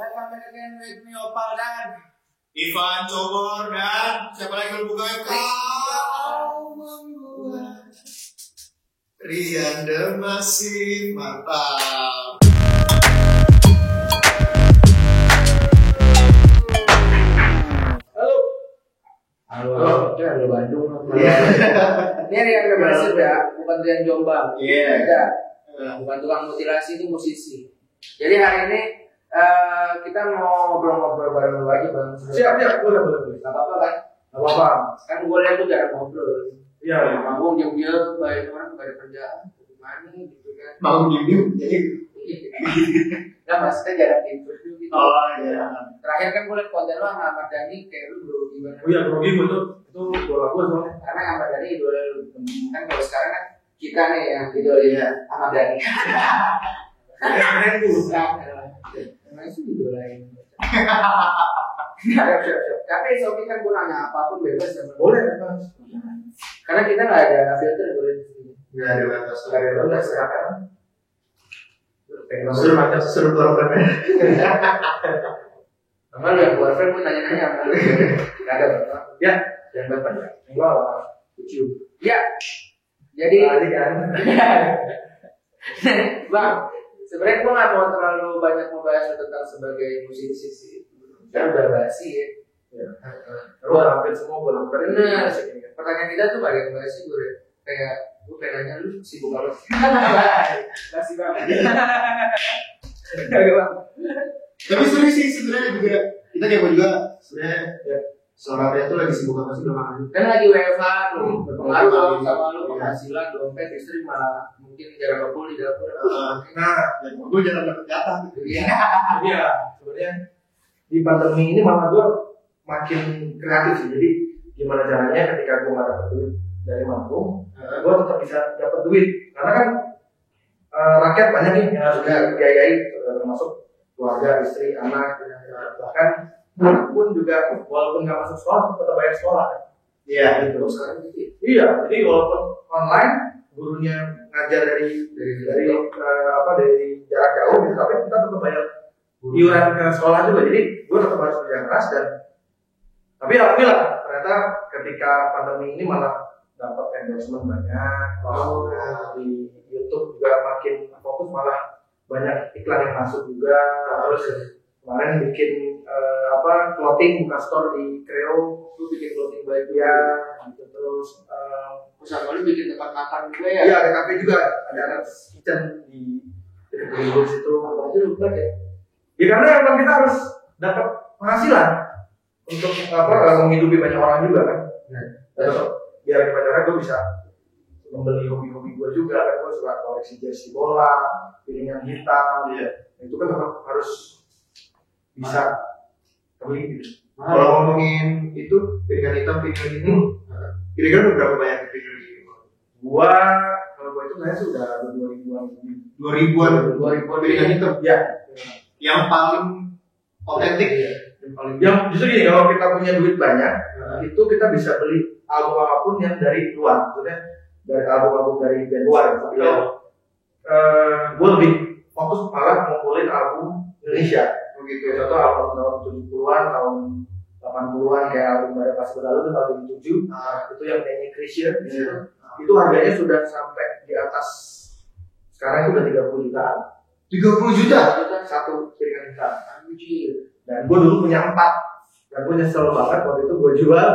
Welcome back again with me Opal dan Ivan Cobor dan siapa lagi yang buka kau membuat Rian Demasi mantap. Halo, dari Bandung. Iya. Ini Rian Demasi ya, bukan Rian Jombang. Iya. Beda. Bukan tukang mutilasi, itu musisi. Jadi hari ini kita mau ngobrol-ngobrol bareng lagi bang. Siap, boleh. Gak apa-apa kan? Gak apa-apa. Kan gue lihat tuh jarang ngobrol. Iya. Manggung diam-diam, banyak orang gak ada kerjaan, gimana gitu kan? Bangun diem, jadi. Nah maksudnya jarang interview gitu. Oh iya. Terakhir kan gue liat konten lo sama Ahmad Dhani, kayak lu bro gimana? Oh iya, grogi itu bola gue soalnya. Karena Ahmad Dhani idola lu. Kan kalau sekarang kan kita nih yang idolanya Ahmad Dhani. Keren tuh. Emang sih idolain. Siap. Tapi Sofi kan gue nanya apapun bebas ya. Boleh, bebas. Karena kita nggak ada filter boleh di sini. Nggak ada batas. Nggak ada batas silakan. Suruh macam seru bola-bolanya. Sama lu yang boyfriend gue nanya-nanya sama lu. Nggak ada batas. Ya, yang bapak ya. Enggak lah. Lucu. Ya. Jadi kan. Bang, sebenarnya gue nggak mau terlalu banyak membahas tentang sebagai musisi sih. Kan udah basi ya. Lu hampir semua bola Bener. Pertanyaan kita tuh pada yang basi gue kayak gue pengen nanya lu sibuk apa? Basi banget. Kagak bang. Tapi seru sih sebenarnya juga. Kita kayak gue juga sebenarnya ya. Seorang itu lagi sibuk apa sih belakangan? Kan lagi WFH tuh, berpengaruh dong sama lu penghasilan, dompet, istri malah mungkin jarang kumpul di dapur. Nah, gue jarang dapet jatah. Iya. Sebenarnya di pandemi ini malah gue makin kreatif sih. Jadi gimana caranya ketika gue nggak dapet duit dari manggung, gue tetap bisa dapet duit. Karena kan rakyat banyak nih yang harus dibiayai, termasuk keluarga, istri, anak, bahkan anak pun juga walaupun nggak masuk sekolah tetap bayar sekolah kan? Iya gitu sekarang gitu. Iya, jadi walaupun online gurunya ngajar dari jarak jauh gitu, tapi kita tetap bayar iuran ke sekolah juga. Jadi gue tetap harus kerja keras dan tapi alhamdulillah ternyata ketika pandemi ini malah dapat endorsement banyak. Di YouTube juga makin fokus, malah banyak iklan yang masuk juga. Terus kemarin bikin clothing, buka store di Kreo, Lu bikin clothing baju ya gitu. Terus sama lu bikin tempat makan juga ya? iya, ada kafe juga, ada anak kitchen di Kreo situ. Apa aja lu buat ya? Ya karena emang kita harus dapat penghasilan untuk menghidupi banyak orang juga kan. Biar gimana cara gue bisa membeli hobi-hobi gue juga kan. Gue suka koleksi jersey bola, piringan hitam, itu kan tetap harus bisa beli gitu. Kalau ngomongin itu piringan hitam, piringan ini, kira-kira berapa banyak piringan ini? Kalau gua itu kayaknya sudah 2000-an piringan hitam. Ya. Yang paling otentik ya. Yang justru gini, kalau kita punya duit banyak, itu kita bisa beli album apapun yang dari luar, maksudnya dari album dari band luar. Tapi gue lebih fokus malah ngumpulin album Indonesia. Begitu. Contoh album tahun 70-an, tahun 80-an kayak album Badai Pas Berlalu itu tahun 2007. Itu yang nyanyi Krisya gitu. Itu harganya sudah sampai di atas, sekarang itu udah 30 jutaan. 30 juta? Satu piringan hitam. Dan gue dulu punya 4. Dan gue nyesel banget waktu itu gue jual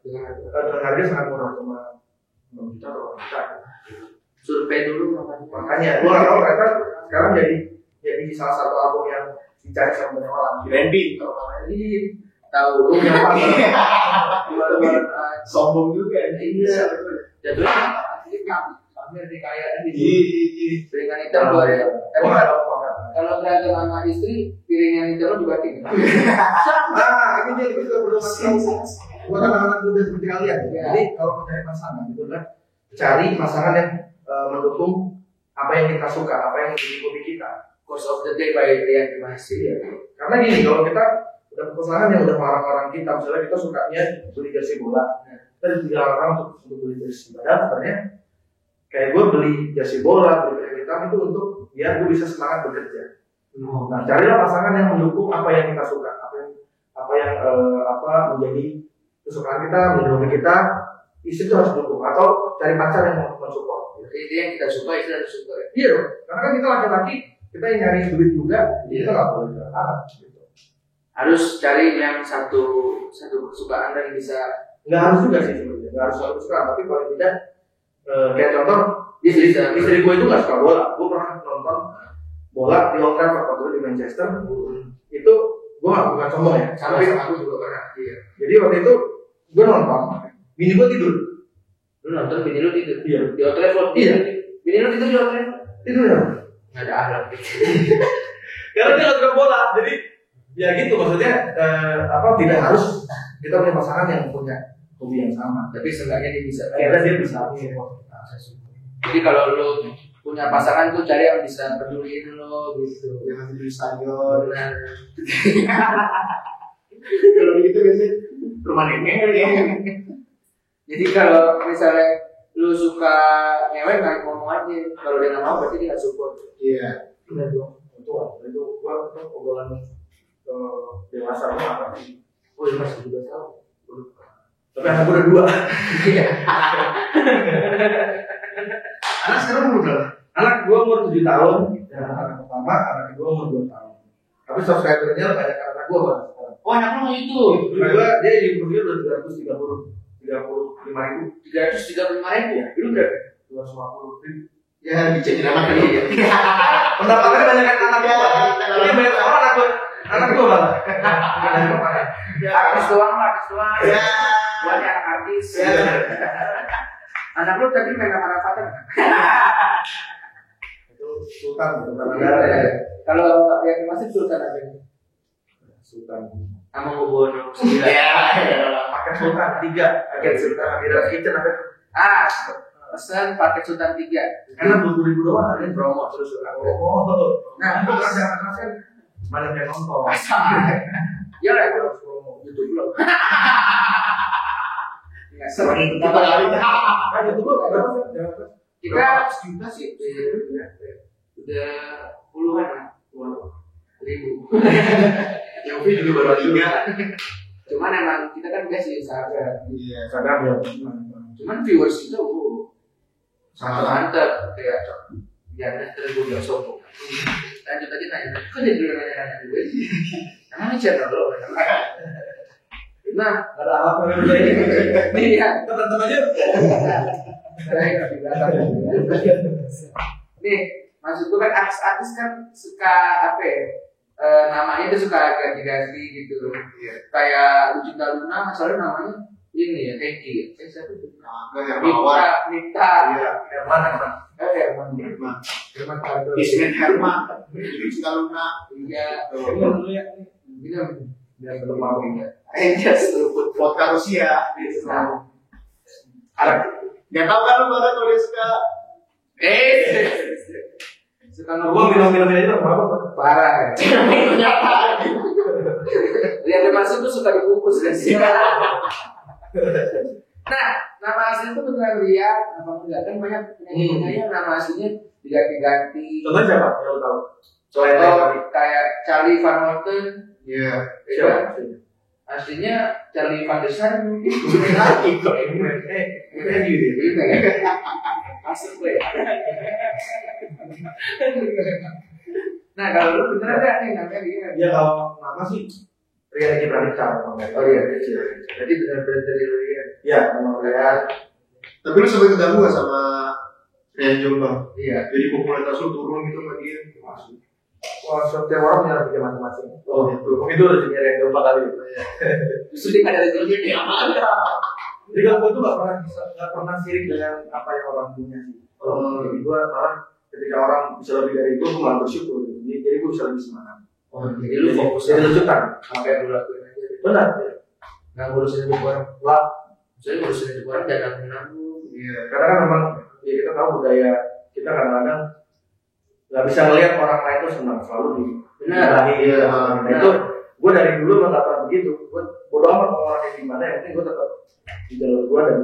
dengan harga sangat murah, cuma 6 juta atau 8 juta. Survei dulu makanya gue gak tau ternyata sekarang jadi salah satu album yang dicari sama banyak orang. Randy kalau namanya ini tahu yang apa? Sombong juga. Iya. Jatuhnya pamer di kaya di piringan hitam buat ya. Kalau berantem sama istri, piringan hitam juga tinggi. Nah, ini dia juga perlu buat anak-anak muda seperti kalian. Jadi kalau mencari pasangan itu adalah cari pasangan yang mendukung apa yang kita suka, apa yang menjadi hobi kita. Course of the day by Rian Demasi ya. Karena gini, kalau kita udah pasangan yang udah melarang-larang kita, misalnya kita sukanya beli jersey bola, kita dilarang untuk beli jersey. Padahal sebenarnya kayak gue beli jersey bola, beli piringan hitam itu untuk biar gue bisa semangat bekerja. Nah, carilah pasangan yang mendukung apa apa yang kita suka, apa yang menjadi kesukaan kita, menjadi hobi kita, istri itu harus dukung atau cari pacar yang mensupport. Jadi yang kita suka istri harus suka. Iya dong, karena kan kita laki-laki, kita yang nyari duit juga, kita nggak boleh berharap. Gitu. Harus cari yang satu kesukaan dan bisa. Nggak harus juga sih sebenarnya, nggak harus satu kesukaan, tapi paling tidak kayak contoh istri gue itu nggak suka bola. Gue pernah nonton bola di Old Trafford waktu di Manchester. Itu gue bukan sombong ya, Sama aku juga pernah. Iya. Jadi waktu itu gue nonton, bini gue tidur. Lu nonton bini lu tidur? Iya. Di Old Trafford? Iya. Bini lu tidur di Old Trafford? Tidur ya. Nggak ada akhlak gitu. Karena dia nggak suka bola, jadi ya gitu maksudnya tidak harus kita punya pasangan yang punya hobi yang sama. Tapi seenggaknya dia bisa. Kayaknya dia bisa. Jadi kalau lu punya pasangan tuh cari yang bisa peduliin lo gitu. Jangan tidur di stadion. Benar. Kalau begitu biasanya rumah nenek ya. Jadi kalau misalnya lu suka ngewek nggak ngomong aja. Kalau dia nggak mau berarti dia nggak support. Iya. Benar dong. Itu gua obrolan dewasa apa sih? Oh iya masih juga tahu. Tapi anak gua udah 2. Anak sekarang umur berapa? Anak gua umur 7 tahun, dan anak pertama, anak kedua umur 2 tahun. Tapi subscribernya banyak anak gua Bang. Oh, anak lu itu. Anak gua dia YouTube-nya udah 335.000. 335.000 ya? Lu berapa? 250.000. Ya, dicekin anak lu. Pendapatannya banyak anak gua. Ini banyak orang anak gua Bang. Artis doang. Ya. Buat anak artis. Ya. Anak lu tadi main sama Rafathar kan? Itu Sultan negara ya. Kalau yang masih Sultan aja. Sultan. Sama Bobono. Ya. Paket Sultan 3. Paket Sultan Adira Kitchen ada. Pesan paket Sultan 3. Karena 20.000 doang ada yang Promo terus. Oh. Nah, itu kan banyak yang nonton. Ya lah, YouTube lo. Nggak seru. Kita kali. Kan itu gua berapa? Kita juta sih. Udah puluhan lah. Ribu. Yang Upi juga baru 3. Cuman emang kita kan biasa sahabat. Iya. Sadar ya. Cuman viewers kita Mantap. kayak jangan terus gue gak sombong. Lanjut aja nanya. Kok dia dulu nanya gue sih? Emang ini channel lo? Nah, Ada apa yang udah ini? iya. Kita berantem aja. Nih, maksud gue kan artis-artis kan suka apa ya? Namanya tuh suka ganti-ganti gitu. Kayak Lucinta Luna, masalahnya namanya ini ya, Eki. Siapa itu? Nita. Iya. Herman. Herman Kado. Ismet Herman. Lucinta Luna. Iya. Dulu ya. Ini Biar belum mau. Just luput. Vodka Rusia. Nah, Gak tau kan lu pada kalau dia suka. suka Gua minum aja apa? parah ya. Ternyata. Lihat dia masuk tuh suka dibungkus kan sih. Nah, nama asli itu beneran lihat apa enggak kan banyak penyanyi nama aslinya diganti-ganti. Contohnya siapa? Yang lu tahu? Selain Kayak Charlie Van Houten. Iya. siapa? Aslinya Charlie Van der Sar. Masuk gue. Nah kalau lu beneran ada nih namanya dia. Ya kalau nama sih Ria Ricky Pradipta. Oh iya kecil. Jadi benar-benar dari Rian. Iya, memang Ria. Tapi lu sempat ketemu gak sama Rian Jombang? Iya. Jadi popularitas lu turun gitu sama dia. Masuk. Wah, setiap orang punya rezeki masing-masing. Oh gitu. Mungkin itu rezekinya Ria Jombang kali. Justru dia ada rezeki dia. Jadi kalau gue tuh nggak pernah sirik dengan apa yang orang punya sih. Jadi gue malah ketika orang bisa lebih dari gue malah bersyukur. Jadi gue bisa lebih semangat. Oh, jadi lu fokus jadi lucutan. apa yang lu lakuin aja. Benar. Nggak ngurusin hidup orang. Wah, Jadi ngurusin hidup orang jangan menanggung. iya. Karena kan memang ya kita tahu budaya kita kadang-kadang nggak bisa melihat orang lain itu senang selalu di Benar. Iya. Nah itu gue dari dulu memang nggak pernah begitu. Gue bodo amat mau orangnya gimana. Yang penting gue tetap di jalur gue dan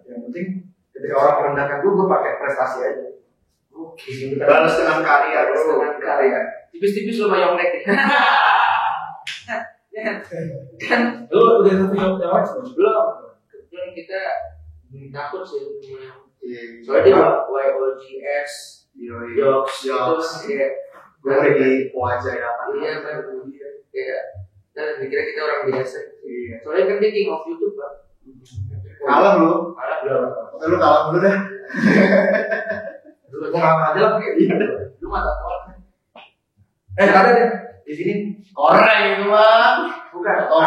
yang penting ketika orang merendahkan gue pakai prestasi aja. Oke. Balas dengan karya. Dengan karya. Tipis-tipis lo mayongnek. Kan Lu udah satu yang lain belum. Kebetulan kita takut sih. Soalnya dia YOGS, Jokes, terus kayak Gue lagi wajah ya. iya baru kayak dan dikira kita orang biasa. Soalnya kan dia king of YouTube Pak. Kalah lu. Lu kalah dulu deh. Lu kalah aja lah kayak lu mata kuat. ada deh di sini. Korek itu mah. Bukan. Oh.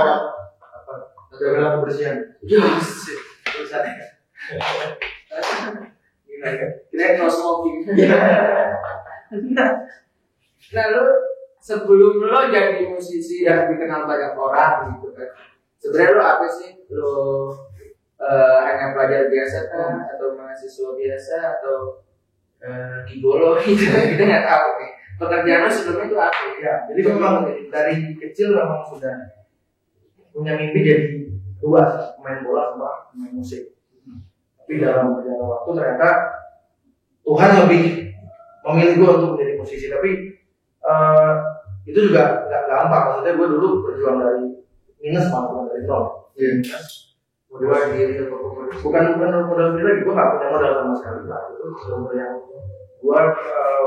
Jaga kebersihan. Yes. Tulisannya. Kira no smoking. Nah lu sebelum lo jadi musisi yang dikenal banyak orang gitu kan, sebenarnya lo apa sih? Lo hanya pelajar biasa kan, atau mahasiswa biasa, atau gigolo gitu? Kita nggak tahu nih. Pekerjaan lo sebelumnya itu apa? Ya, jadi memang dari kecil memang sudah punya mimpi jadi dua, main bola sama main musik. Tapi dalam berjalan waktu ternyata Tuhan lebih memilih gue untuk menjadi musisi. Tapi itu juga nggak gampang. Maksudnya gue dulu berjuang dari minus, malah bukan dari nol. Modal sendiri atau Bukan modal sendiri lagi, gue nggak punya modal sama sekali lah. Itu benar yang gue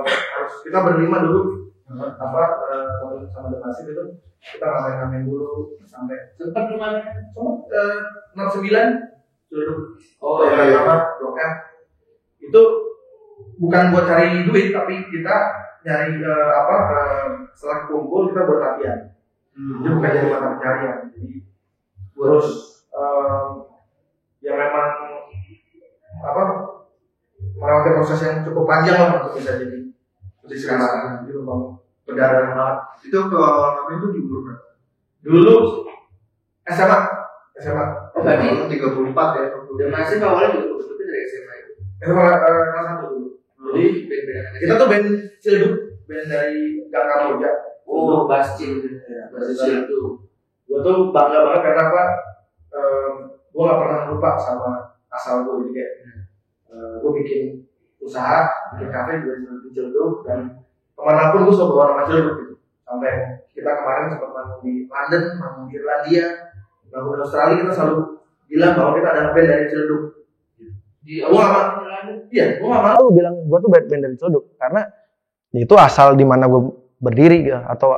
harus kita berlima dulu sama donasi itu kita ngamen dulu sampai sempat gimana? semua 69 dulu. Oh iya. Blok M itu bukan buat cari duit, tapi kita nyari setelah kumpul kita buat latihan. Itu bukan jadi mata pencarian. Jadi terus ya memang melewati proses yang cukup panjang lah untuk bisa jadi musisi sekarang. Itu memang berdarah banget. Itu kami itu di umur berapa? Dulu SMA. Oh berarti 34 ya. udah masih awalnya juga sebetulnya dari SMA itu. SMA kelas 1 dulu. Jadi kita tuh band Ciledug, band dari Gang Kamboja. Oh Bascil itu. Gue tuh bangga banget karena apa? Gue gak pernah lupa sama asal gue. Jadi kayak gue bikin usaha, bikin kafe juga di Ciledug, dan kemanapun gue selalu bawa nama Ciledug gitu. Sampai kita kemarin sempat manggung di London, manggung di Irlandia, manggung di Australia, kita selalu bilang bahwa kita adalah band dari Ciledug. Di Gue gak malu bilang gue tuh band dari Ciledug karena itu asal di mana gue berdiri gitu, atau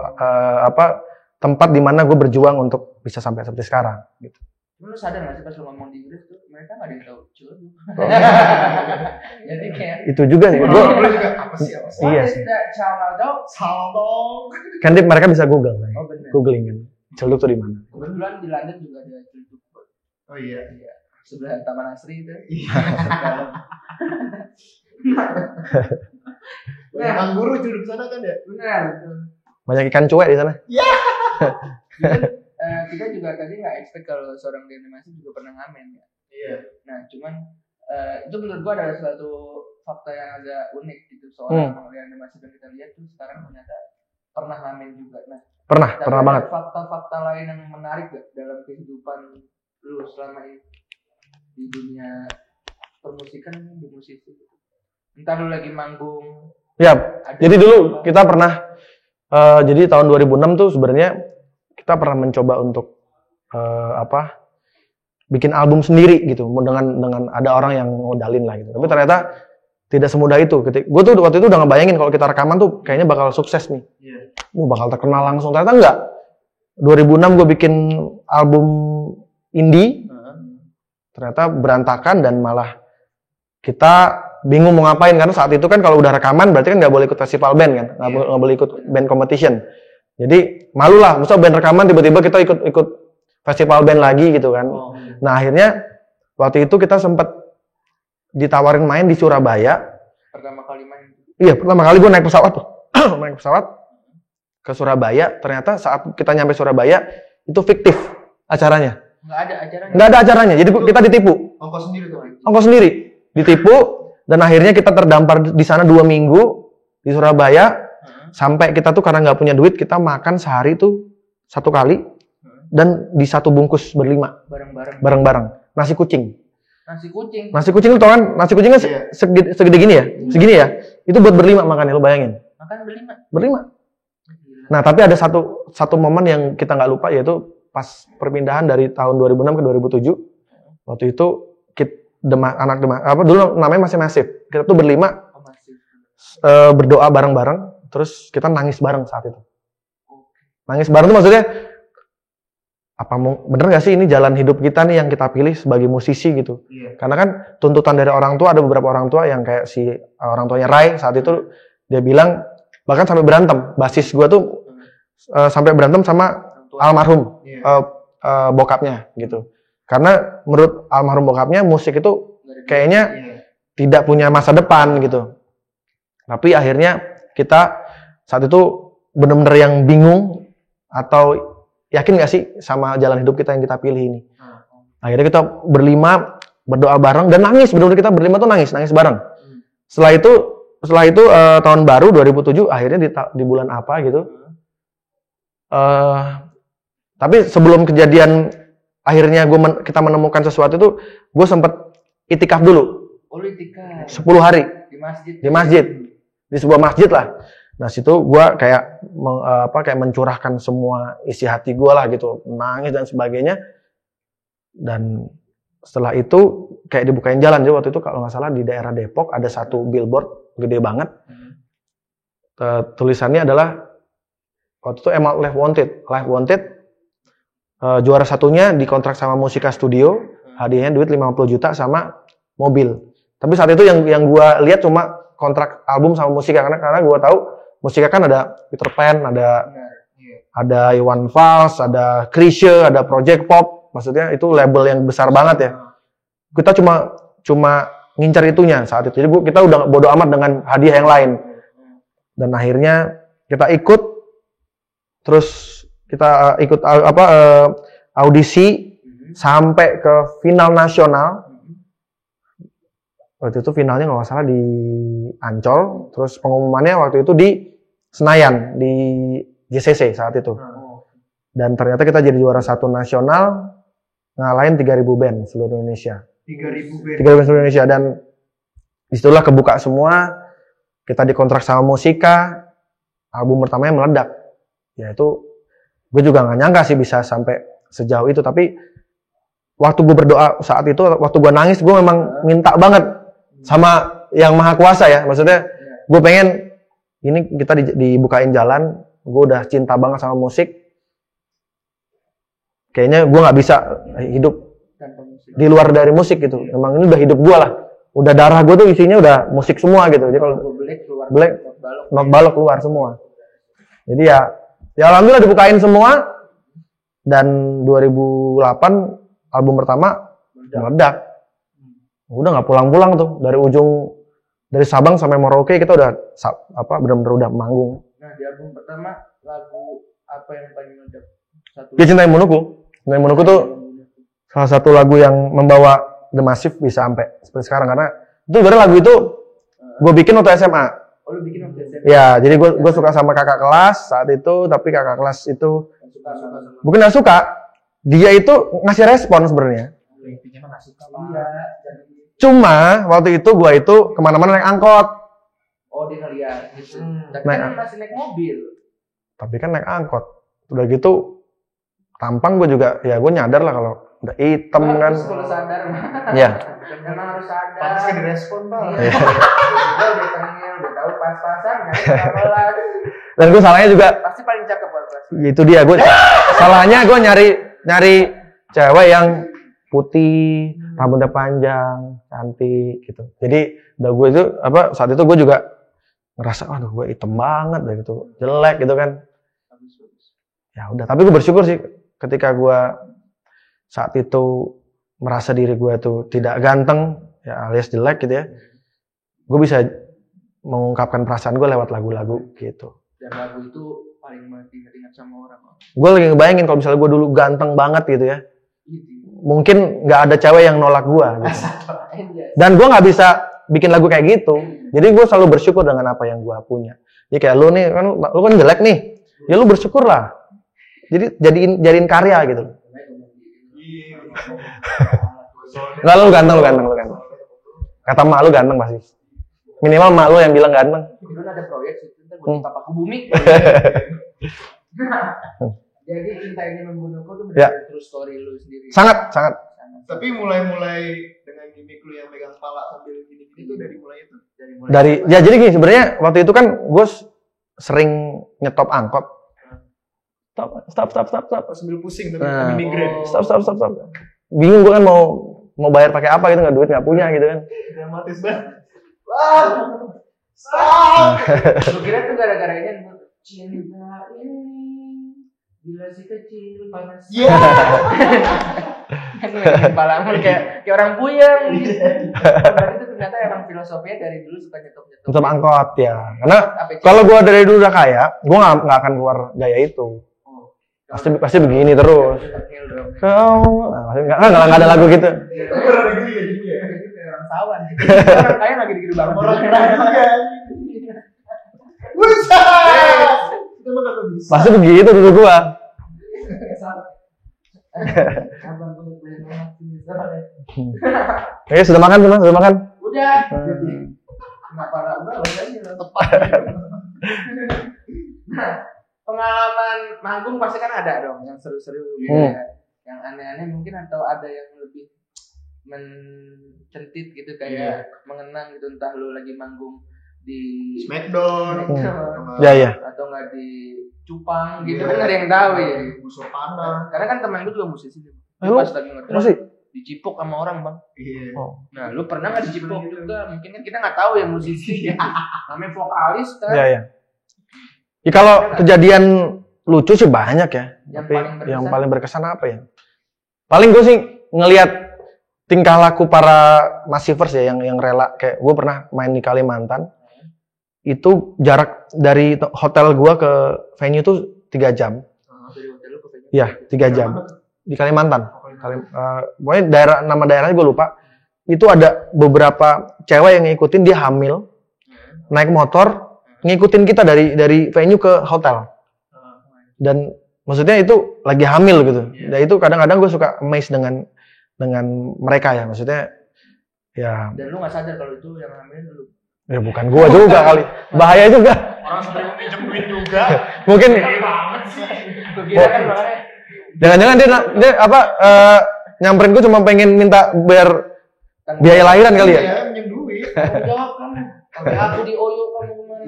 tempat di mana gue berjuang untuk bisa sampai seperti sekarang gitu. Lu sadar nggak sih pas lu ngomong di Inggris tuh mereka nggak ada yang tahu Ciledug. Jadi kayak Itu juga nih, gue Apa sih? iya sih. Ciledug. Kan mereka bisa Google, Oh benar. googling kan. Ciledug tuh di mana? Kebetulan di London juga ada Ciledug. Oh iya. Sebelah Taman Asri itu. Banyak angguru duduk sana kan ya? Benar. Banyak ikan cuek di sana. Kita juga tadi nggak expect kalau seorang di animasi juga pernah ngamen ya. Iya. Nah cuman itu menurut gua adalah suatu fakta yang agak unik gitu, seorang di animasi yang kita lihat tuh sekarang ternyata pernah ngamen juga. Nah Pernah banget. Fakta-fakta lain yang menarik gak dalam kehidupan lu selama ini di dunia permusikan, di musisi? Entah lu lagi manggung. Ya, jadi dulu kita pernah jadi tahun 2006 tuh sebenarnya kita pernah mencoba untuk bikin album sendiri gitu, dengan ada orang yang modalin lah gitu. Tapi ternyata tidak semudah itu. Gue tuh waktu itu udah ngebayangin kalau kita rekaman tuh kayaknya bakal sukses nih. Bakal terkenal langsung. Ternyata enggak. 2006 gue bikin album indie, ternyata berantakan dan malah kita bingung mau ngapain, karena saat itu kan kalau udah rekaman berarti kan nggak boleh ikut festival band kan, nggak boleh ikut band competition. Jadi malu lah, misal band rekaman tiba-tiba kita ikut festival band lagi gitu kan. Nah akhirnya waktu itu kita sempat ditawarin main di Surabaya. Pertama kali main. Iya, pertama kali gue naik pesawat tuh, naik pesawat ke Surabaya. Ternyata saat kita nyampe Surabaya itu fiktif acaranya. Nggak ada acaranya. Jadi kita ditipu. Ongkos sendiri tuh. Ongkos sendiri, ditipu. Dan akhirnya kita terdampar di sana 2 minggu di Surabaya. Sampai kita tuh karena nggak punya duit, kita makan sehari tuh 1 kali. Dan di 1 bungkus berlima. Bareng-bareng. Nasi kucing. Nasi kucing lu tau kan? Nasi kucing kan segede gini ya? Segini ya? Itu buat berlima makannya, lu bayangin. Makan berlima? Berlima. Nah, tapi ada satu momen yang kita nggak lupa, yaitu pas perpindahan dari tahun 2006 ke 2007. Waktu itu anak Demak, dulu namanya masih Masif. Kita tuh berlima berdoa bareng-bareng, terus kita nangis bareng saat itu. Nangis bareng tuh maksudnya, bener nggak sih ini jalan hidup kita nih yang kita pilih sebagai musisi gitu? Karena kan tuntutan dari orang tua, ada beberapa orang tua yang kayak si orang tuanya Rai saat itu, dia bilang bahkan sampai berantem. Basis gue tuh sampai berantem sama almarhum bokapnya gitu. Karena menurut almarhum bokapnya musik itu kayaknya tidak punya masa depan gitu. Tapi akhirnya kita saat itu benar-benar yang bingung, atau yakin gak sih sama jalan hidup kita yang kita pilih ini. Akhirnya kita berlima berdoa bareng dan nangis, benar-benar kita berlima tuh nangis bareng. Setelah itu tahun baru 2007 akhirnya di bulan apa gitu. Tapi sebelum kejadian akhirnya kita menemukan sesuatu itu, gue sempet itikaf dulu. Oh, itikaf. 10 hari. Di masjid. Di sebuah masjid lah. Nah, situ gue kayak mencurahkan semua isi hati gue lah gitu. Nangis dan sebagainya. Dan setelah itu kayak dibukain jalan. Jadi waktu itu kalau nggak salah di daerah Depok ada satu billboard gede banget. Tulisannya adalah waktu itu emang Live Wanted, juara satunya dikontrak sama Musika Studio, hadiahnya duit 50 juta sama mobil. Tapi saat itu yang gue lihat cuma kontrak album sama Musika, karena gue tahu Musika kan ada Peter Pan, ada Iwan Fals, ada Chrisye, ada Project Pop, maksudnya itu label yang besar banget ya. Kita cuma ngincar itunya saat itu. Jadi kita udah bodo amat dengan hadiah yang lain. Dan akhirnya kita ikut. Terus kita ikut audisi sampai ke final nasional. Waktu itu finalnya nggak salah di Ancol. Terus pengumumannya waktu itu di Senayan, di JCC saat itu. Dan ternyata kita jadi juara 1 nasional, ngalahin 3.000 band seluruh Indonesia. 3.000 band seluruh Indonesia. Dan disitulah kebuka semua. Kita dikontrak sama Musika. Album pertamanya meledak. Ya itu gue juga nggak nyangka sih bisa sampai sejauh itu. Tapi waktu gue berdoa saat itu, waktu gue nangis, gue memang minta banget sama yang Maha Kuasa ya. Maksudnya gue pengen ini kita dibukain jalan. Gue udah cinta banget sama musik. Kayaknya gue nggak bisa hidup di luar dari musik gitu. Memang ini udah hidup gue lah. Udah darah gue tuh isinya udah musik semua gitu. Jadi kalau black, not balok keluar semua. Jadi ya alhamdulillah dibukain semua. Dan 2008 album pertama meledak. Udah nggak pulang-pulang tuh dari Sabang sampai Merauke kita udah benar-benar udah manggung. Nah, di album pertama lagu apa yang paling meledak? Ya Cinta Yang Menuku. Cinta Yang Menuku tuh salah satu lagu yang membawa The Massive bisa sampai seperti sekarang, karena itu sebenarnya lagu itu gue bikin waktu SMA. Oh, lu bikin waktu SMA? Ya, jadi gue suka sama kakak kelas saat itu, tapi kakak kelas itu bukan nggak suka, dia itu ngasih respon sebenarnya. Cuma waktu itu gue itu kemana-mana naik angkot. Oh, dia ngeliat gitu. Tapi kan masih naik mobil. Tapi kan naik angkot. Udah gitu tampang gue juga, ya gue nyadar lah kalau udah hitam kan. Kalau sadar mah. Iya. Memang harus sadar. Pantes kan direspon, Bang. Iya. Udah tengil, udah tahu pas-pasan, nggak apa-apa. Dan gue salahnya juga. Pasti paling cakep pas-pasan. Itu dia, gue salahnya gue nyari cewek yang putih, rambutnya panjang, cantik gitu. Jadi udah gue itu saat itu gue juga ngerasa, aduh gue hitam banget deh gitu, jelek gitu kan. Ya udah, tapi gue bersyukur sih ketika gue saat itu merasa diri gue tuh tidak ganteng, ya alias jelek gitu ya. Gue bisa mengungkapkan perasaan gue lewat lagu-lagu gitu. Dan lagu itu paling ingat sama orang. Gue lagi ngebayangin kalau misalnya gue dulu ganteng banget gitu ya. Mungkin nggak ada cewek yang nolak gue gitu. Dan gue nggak bisa bikin lagu kayak gitu. Jadi gue selalu bersyukur dengan apa yang gue punya. Jadi kayak lu nih kan, lu kan jelek nih, ya lu bersyukur lah. Jadi jadiin karya gitu. Nggak, lu ganteng. Kata mak lu ganteng pasti. Minimal mak lu yang bilang ganteng. Dulu ada proyek situ, ntar gue papaku bumi. Jadi cinta ini membunuhku tuh Ya. benar true story lu sendiri. Sangat. Tapi mulai dengan gimmick lu yang megang kepala sambil gini-gini itu dari mulai itu. Ya jadi gini sebenarnya waktu itu kan gue sering nyetop angkot. Stop. Sambil pusing tapi Nah. migrain. Stop. Bingung gue kan mau bayar pakai apa gitu, nggak duit nggak punya gitu kan. Dramatis banget. Lu kira tuh gara-gara ini cinta ini bila si kecil panas. Iya. Kepala kayak orang puyeng gitu. Berarti itu ternyata emang filosofinya dari dulu suka nyetop-nyetop. Nyetop angkot ya. Karena APC. kalau gue dari dulu udah kaya, gue nggak akan keluar gaya itu. Pasti begini terus. Kau, nggak ada lagu gitu. Orang gini ya gini ya. Jadi kayak orang sawan. Orang kaya lagi gitu banget. Orang keren juga. Buset. Itu mah kata bisa. Pasti begitu dulu gua. Abang gue beli banget ini soalnya. Sudah makan. Udah. Kenapa udah aja tepat. Nah, pengalaman manggung pasti kan ada dong yang seru-seru gitu ya. Yang aneh-aneh mungkin atau ada yang lebih mencentit gitu kayak mengenang gitu, entah lu lagi manggung di Smackdown. Ya. atau nggak di Cupang gitu kan, ada yang tahu ya. Busur panah. Karena kan teman gue juga musisi dia. Lu Pas lagi ngetrip masih? dicipok sama orang, Bang. Iya. Oh. Nah, lu pernah nggak dicipok juga? Mungkin kan kita nggak tahu ya musisi. Namanya vokalis kan. Ya. Ya kalau kejadian lucu sih banyak ya. Yang Tapi paling berkesan? yang paling berkesan apa ya? Paling gue sih ngelihat tingkah laku para Massivers ya yang rela, kayak gue pernah main di Kalimantan. Itu jarak dari hotel gue ke venue tuh 3 jam. Dari hotel lu ke venue. Iya, 3 jam. Di Kalimantan. Pokoknya nama daerahnya gue lupa. Itu ada beberapa cewek yang ngikutin, dia hamil, naik motor, ngikutin kita dari venue ke hotel. Dan maksudnya itu lagi hamil gitu. Dan itu kadang-kadang gue suka amazed dengan mereka ya. Maksudnya ya. Dan lu nggak sadar kalau itu yang hamilin lu. Ya bukan gue juga kali. Bahaya juga. Orang sering minjem duit juga. Mungkin Banget sih. Gue kira kan makanya. jangan-jangan dia nyamperin gue cuma pengen minta bayar biaya lahiran kali ya. Iya, minjem duit. Jawab kamu. Sampai aku di Oyo kamu kemana?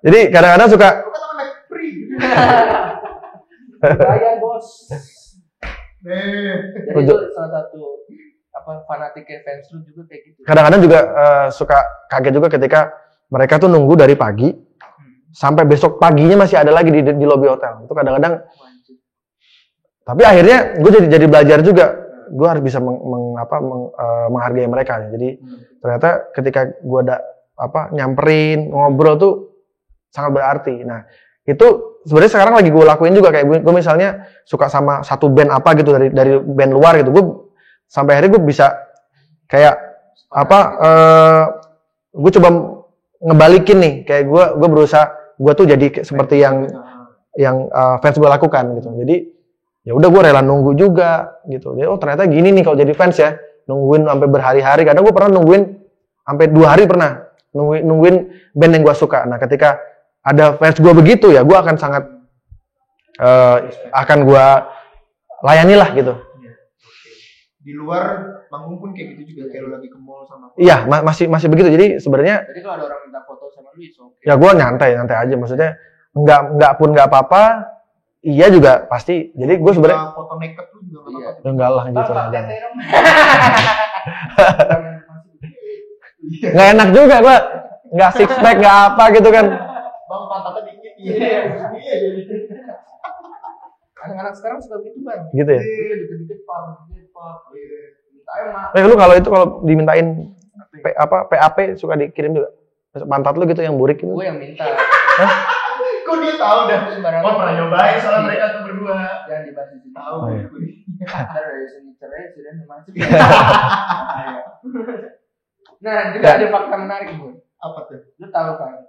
Jadi kadang-kadang suka Lu kan anak free. Bayar bos. Nih. Jadi itu salah satu fanatiknya fans lu juga kayak gitu. kadang-kadang juga suka kaget juga ketika mereka tuh nunggu dari pagi sampai besok paginya masih ada lagi di lobi hotel. Itu kadang-kadang. Tapi akhirnya gue jadi belajar juga. Gue harus bisa menghargai mereka. Jadi ternyata ketika gue nyamperin, ngobrol tuh sangat berarti. Nah itu sebenarnya sekarang lagi gue lakuin juga, kayak gue misalnya suka sama satu band apa gitu dari band luar gitu. Gue sampai akhirnya gue bisa kayak gue coba ngebalikin nih, kayak gue berusaha gue tuh jadi seperti yang fans gue lakukan gitu. Jadi ya udah gue rela nunggu juga gitu. Jadi, ternyata gini nih kalau jadi fans ya, nungguin sampai berhari-hari. Kadang gue pernah nungguin sampai 2 hari pernah nungguin band yang gue suka. Nah ketika ada fans gue begitu ya, gue akan sangat akan gue layani lah gitu. Di luar manggung pun kayak gitu juga, kayak lu lagi ke mall sama aku. Iya, masih begitu. Jadi sebenarnya Jadi kalau ada orang minta foto sama lu, oke. ya gue nyantai aja. Maksudnya nggak apa-apa. Iya juga pasti. Jadi gue sebenarnya foto naked lu juga nggak apa-apa. enggak lah gitu. Bapak, tete dong. Nggak enak juga gue, nggak six pack nggak apa gitu kan. Bang pantatnya dikit. Iya. Jadi. Anak-anak sekarang suka begitu, Bang. Gitu ya. Iya, dikit-dikit pak. Minta mak. Lu kalau dimintain PAP suka dikirim juga. Pantat lu gitu yang burik gitu. Gue yang minta. Kok dia tahu dah? Sembarangan. Oh pernah nyobain soalnya mereka tuh berdua. Jangan dibahas di sini. Tahu. Oh, iya. Ntar dari sini cerai sudah masuk. Nah, juga ada fakta menarik, Bu. Apa tuh? Lu tahu kan?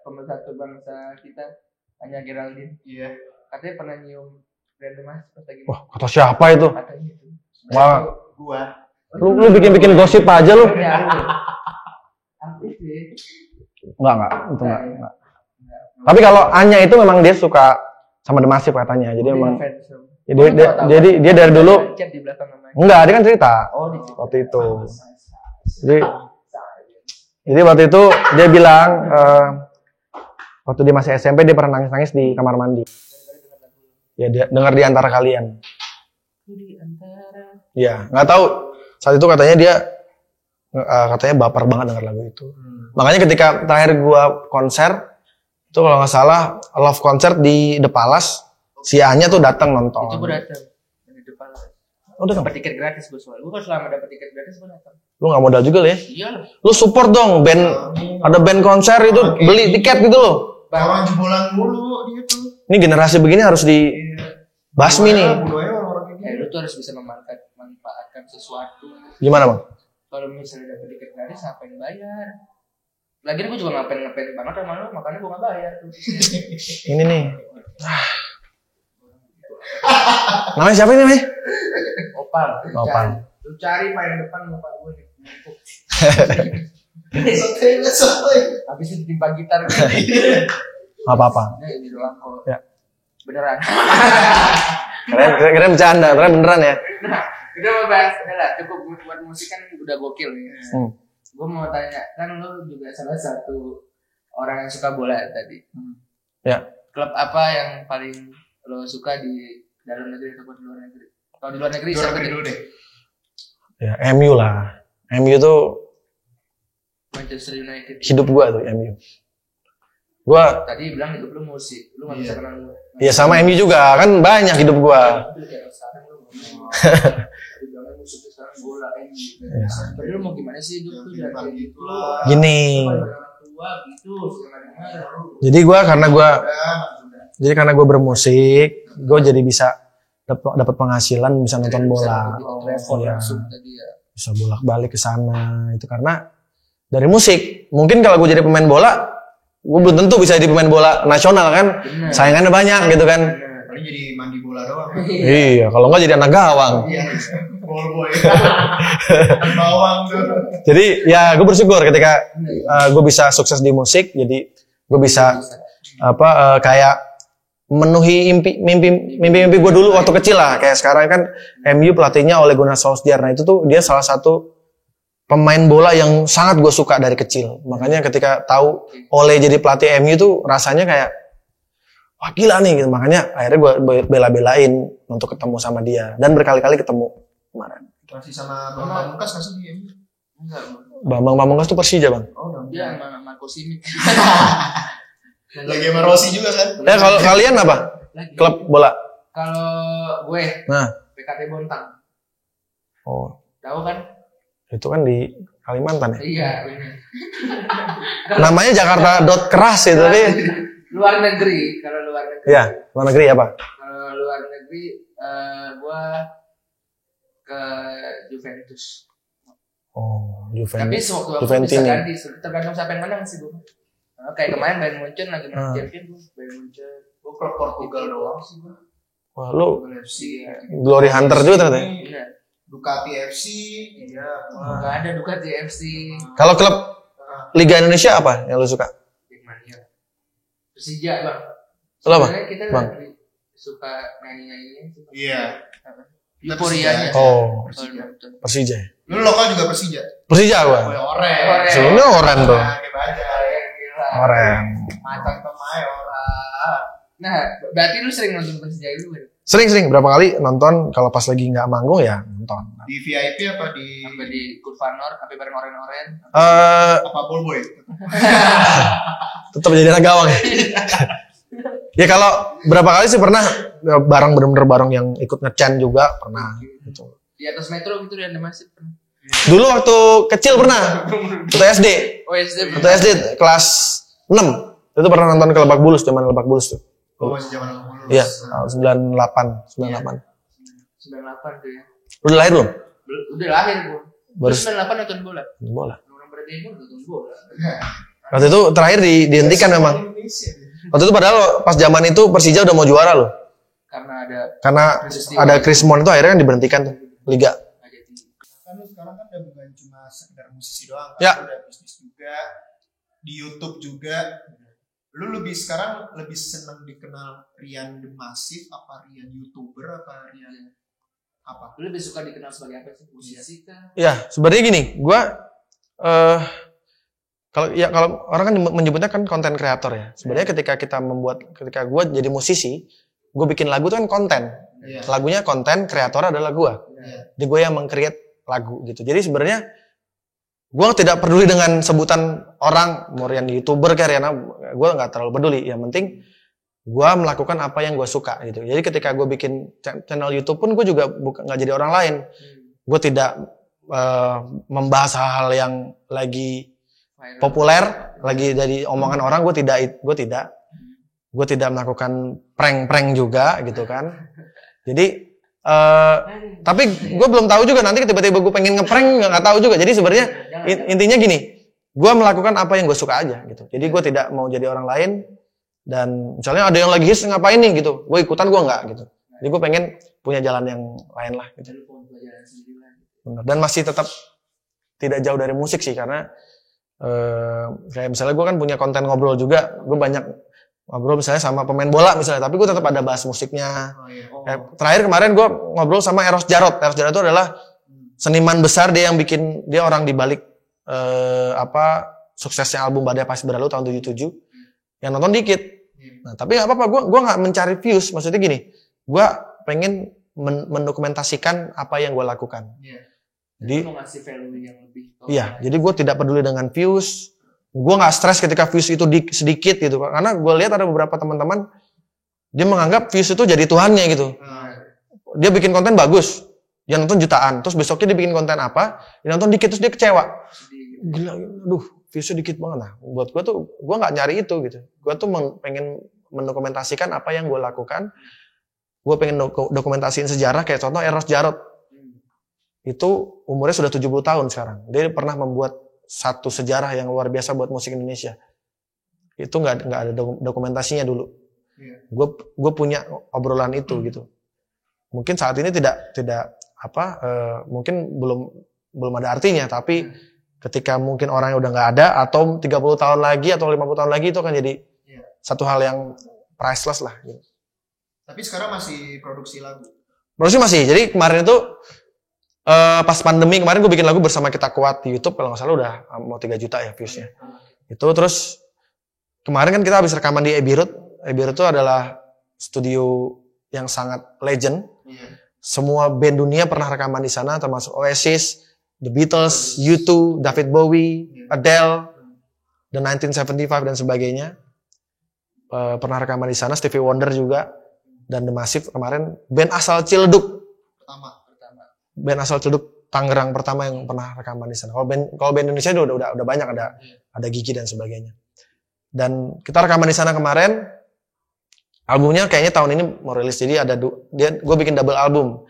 Pemersatu bangsa kita hanya Geraldine. Iya. Katanya pernah nyium brand emas pas lagi. Wah, kata siapa itu? Katanya itu. Wah, Gua. lu bikin gosip aja lu. Ya, aku sih. Enggak, itu enggak. Nggak Tapi kalau Anya itu memang dia suka sama The Massive katanya. Jadi memang dia dari dulu Chat di belakang namanya. enggak, dia kan cerita waktu itu. Jadi waktu itu dia bilang waktu dia masih SMP dia pernah nangis-nangis di kamar mandi. Ya dia dengar di antara kalian. Ya, nggak tahu. Saat itu katanya dia katanya baper banget dengar lagu itu. Makanya ketika terakhir gua konser itu kalau nggak salah Love Concert di The Palace, si Anya tuh datang nonton. Itu gua datang di depan. Oh, Dapat tiket gratis gua soalnya. Gua kan selama dapat tiket gratis gua datang. Lu nggak modal juga ya? Iya lah. Lu support dong band, ada band konser itu beli tiket gitu loh. Orang jebolan mulu dia tuh. Ini generasi begini harus dibasmi nih. Lu tuh harus bisa memanfaatkan sesuatu. Gimana bang? Kalau misalnya dapat tiket gratis ngapain bayar? Lagian gue juga ngapain banget sama lu, makanya gue nggak bayar tuh. Ini nih. Namanya siapa ini nih? Opal. Opal. Lu cari paling depan muka gue nih. Habis itu ditimpa gitar. Gak apa-apa. Ini doang kok. Ya. Beneran. Keren bercanda, beneran ya. Nah, kita mau bahas, udah lah, cukup buat musik kan udah gokil ya. Gue mau tanya, kan lu juga salah satu orang yang suka bola tadi. Ya. Klub apa yang paling lo suka di dalam negeri atau di luar negeri? Kalau di luar negeri siapa dulu deh? Ya, MU lah. MU tuh Manchester United. hidup gua tuh MU. Gua Tadi bilang hidup lu musik, lu nggak bisa kenal gue. ya sama MU juga, kan banyak hidup gua. Musiknya sekarang bola tapi lu mau gimana sih hidup tuh kayak gitu? Gini. Orang tua gitu, Jadi karena gua bermusik, gua jadi bisa dapat penghasilan, bisa nonton bola. Ya. Bisa bolak-balik ke sana. Itu karena dari musik. Mungkin kalau gue jadi pemain bola, gue belum tentu bisa jadi pemain bola nasional kan. Saingannya banyak gitu kan. Paling jadi mandi bola doang. Iya, kalau nggak jadi anak gawang. Iya. Ball boy. Bawang tuh. Jadi ya gue bersyukur ketika gue bisa sukses di musik. Jadi gue bisa kayak memenuhi mimpi gue dulu waktu kecil lah. Kayak sekarang kan MU pelatihnya Ole Gunnar Solskjaer. Nah itu tuh dia salah satu pemain bola yang sangat gue suka dari kecil. Makanya ketika tahu Ole jadi pelatih MU tuh rasanya kayak wah gila nih gitu. Makanya akhirnya gue bela-belain untuk ketemu sama dia. Dan berkali-kali ketemu kemarin. Masih sama Bambang Pamungkas nggak sih di MU? Enggak. Bambang Pamungkas tuh Persija bang. Oh Dia sama Marco Simic. Lagi sama Rossi juga kan? Ya kalau kalian apa? Klub bola? Kalau gue, PKT Bontang. Oh. Tahu kan? Itu kan di Kalimantan ya? Iya, benar. Namanya Jakarta keras itu tapi luar negeri, kalau luar negeri. Iya, luar negeri apa? Kalau luar negeri gua ke Juventus. Oh, Tapi Juventus. sewaktu-waktu bisa ganti, tergantung siapa yang menang sih gua. Kayak kemarin Bayern Munchen lagi menang champion gua, Bayern Munchen. Gua klub Portugal doang sih gua. Wah, lu FC ya. Glory Hunter juga ternyata. Iya. Ducati FC, iya. Enggak ada Ducati FC. Kalau klub Liga Indonesia apa yang lu suka? Mania. Persija, Bang. Lu apa? Sebenarnya kita Bang. suka nyanyi-nyanyinya. Iya. Euforianya. Oh, Kalau nonton. Persija. Lu lokal juga Persija? Persija gua. Oren. Sebenarnya Oren tuh. Kayak baja. Oren. Macan pemain orang. Nah, berarti lu sering nonton Persija itu kan? Sering berapa kali nonton kalau pas lagi nggak manggung ya nonton. Di VIP apa di? Sampai di Kurvanor, sampai bareng oren-oren. Apa ball boy? Tetap jadi anak gawang ya. Ya kalau berapa kali sih pernah bareng bener-bener bareng yang ikut nge-chant juga pernah gitu. Di atas metro gitu di Masif. Dulu waktu kecil pernah. Waktu SD. Oh, SD. Waktu SD kelas 6. Itu pernah nonton ke Lebak Bulus, zaman Lebak Bulus tuh. Oh, masih zaman dulu. Iya, tahun 98. 98 tuh ya. Udah lahir belum? Udah lahir gua. Baru 98 nonton bola. bola. Orang berdemo nonton bola. Waktu itu terakhir dihentikan memang. Waktu itu padahal pas zaman itu Persija udah mau juara loh. Karena ada Chris Mon itu akhirnya diberhentikan tuh liga. Kan sekarang kan udah bukan cuma sekedar musisi doang, Ya. udah bisnis juga, di YouTube juga. Lu sekarang lebih senang dikenal Rian The Massive apa Rian YouTuber apa Rian apa? Lu lebih suka dikenal sebagai apa sih? Musisi kah? Ya, sebenarnya gini, gua kalau orang kan menyebutnya kan konten kreator ya. Sebenarnya ketika gua jadi musisi, gua bikin lagu itu kan konten. Iya. Lagunya konten, kreator adalah gua. Iya. Jadi gua yang meng-create lagu gitu. Jadi sebenarnya gua tidak peduli dengan sebutan orang, mau Rian YouTuber kayak Rian, gua nggak terlalu peduli. Yang penting gua melakukan apa yang gua suka gitu. Jadi ketika gua bikin channel YouTube pun gua juga nggak jadi orang lain. Gua tidak membahas hal-hal yang lagi populer, lagi jadi omongan orang. Gue tidak melakukan prank juga gitu kan. Jadi tapi gue belum tahu juga nanti tiba-tiba gue pengen ngeprank nggak tahu juga. Jadi sebenarnya intinya gini, gue melakukan apa yang gue suka aja gitu. Jadi gue tidak mau jadi orang lain. Dan misalnya ada yang lagi hits ngapain nih gitu, gue ikutan, gue nggak gitu. Jadi gue pengen punya jalan yang lain lah gitu. Benar. Dan masih tetap tidak jauh dari musik sih, karena kayak misalnya gue kan punya konten ngobrol juga, gue banyak ngobrol misalnya sama pemain bola misalnya, tapi gue tetap ada bahas musiknya. Terakhir kemarin gue ngobrol sama Eros Jarot. Eros Jarot itu adalah seniman besar, dia orang di balik suksesnya album Badai Pasti Berlalu tahun 77, yang nonton dikit. Nah, tapi nggak apa-apa, gue nggak mencari views. Maksudnya gini, gue pengen mendokumentasikan apa yang gue lakukan. Jadi mau ngasih value yang lebih. Iya, jadi gue tidak peduli dengan views. Gue nggak stres ketika views itu sedikit gitu, karena gue lihat ada beberapa teman-teman dia menganggap views itu jadi tuhannya gitu. Dia bikin konten bagus, yang nonton jutaan, terus besoknya dia bikin konten apa, yang nonton dikit, terus dia kecewa. Gila, aduh, viewsnya dikit banget. Nah, buat gue tuh, gue nggak nyari itu gitu. Gue tuh pengen mendokumentasikan apa yang gue lakukan. Gue pengen dokumentasiin sejarah, kayak contoh Eros Jarot. Itu umurnya sudah 70 tahun sekarang. Dia pernah membuat satu sejarah yang luar biasa buat musik Indonesia. Itu nggak ada dokumentasinya dulu. Gue punya obrolan itu gitu. Mungkin saat ini tidak mungkin belum ada artinya, tapi ketika mungkin orang yang udah nggak ada, atau 30 tahun lagi atau 50 tahun lagi, itu akan jadi satu hal yang priceless lah gitu. Tapi sekarang masih produksi lagu? Produksi masih. Jadi kemarin itu pas pandemi kemarin gue bikin lagu bersama Kita Kuat di YouTube, kalau nggak salah udah mau 3 juta ya viewsnya. Itu terus kemarin kan kita habis rekaman di Abbey Road. Abbey Road itu adalah studio yang sangat legend. Semua band dunia pernah rekaman di sana, termasuk Oasis, The Beatles, U2, David Bowie, Adele, The 1975 dan sebagainya. Pernah rekaman di sana, Stevie Wonder juga, dan The Massive kemarin, band asal Ciledug. Band asal Ciledug Tangerang pertama yang pernah rekaman di sana. Kalau band Indonesia itu udah banyak, ada Gigi dan sebagainya. Dan kita rekaman di sana kemarin. Albumnya kayaknya tahun ini mau rilis, jadi gue bikin double album,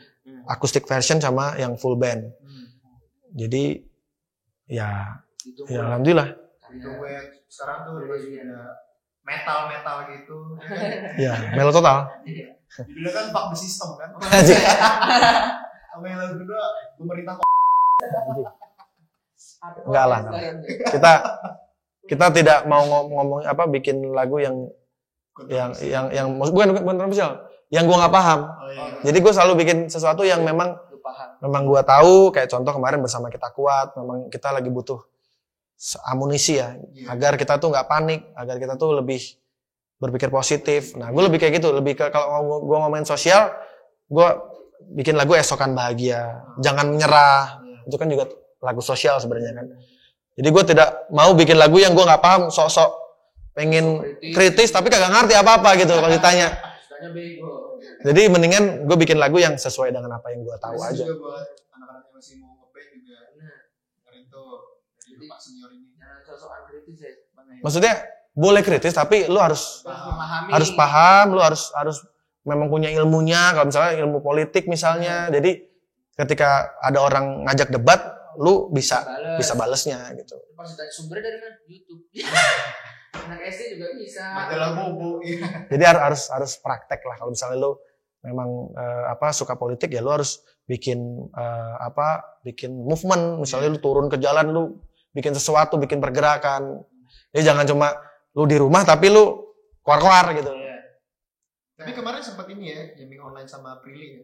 acoustic version sama yang full band. Jadi ya alhamdulillah. Gue sekarang tuh lagi ada metal gitu. Ya, melo total. Judulnya kan Fuck the System kan. Sama yang lagu kedua pemerintah. Enggak lah. Kita tidak mau ngomong bikin lagu yang bukan kontroversial, yang gue nggak paham. Jadi gue selalu bikin sesuatu yang memang gue tahu. Kayak contoh kemarin bersama Kita Kuat, memang kita lagi butuh amunisi ya, agar kita tuh nggak panik, agar kita tuh lebih berpikir positif. Nah, gue lebih kayak gitu, lebih ke kalau gue ngomongin sosial, gue bikin lagu Esokan Bahagia, Jangan Menyerah. Itu kan juga lagu sosial sebenarnya kan. Jadi gue tidak mau bikin lagu yang gue nggak paham, sok-sok pengen kritis tapi kagak ngerti apa-apa gitu kalau ditanya. Jadi mendingan gue bikin lagu yang sesuai dengan apa yang gue tahu aja. Juga buat anak-anak yang masih mau nge-band juga. Dengerin tuh dari Pak Senior ini. Jangan sosokan kritis ya. Maksudnya boleh kritis tapi lu harus paham, lu harus memang punya ilmunya. Kalau misalnya ilmu politik misalnya, jadi ketika ada orang ngajak debat, lu bisa balesnya gitu. Pas ditanya sumbernya dari mana? YouTube. Anak SD juga bisa. Majalah Bobo. Jadi harus praktek lah. Kalau misalnya lu memang suka politik, ya lu harus bikin bikin movement. Misalnya lu turun ke jalan, lu bikin sesuatu, bikin pergerakan. Jadi jangan cuma lu di rumah tapi lu keluar gitu. Iya. Tapi kemarin sempat ini ya, jamming online sama Prilly ya.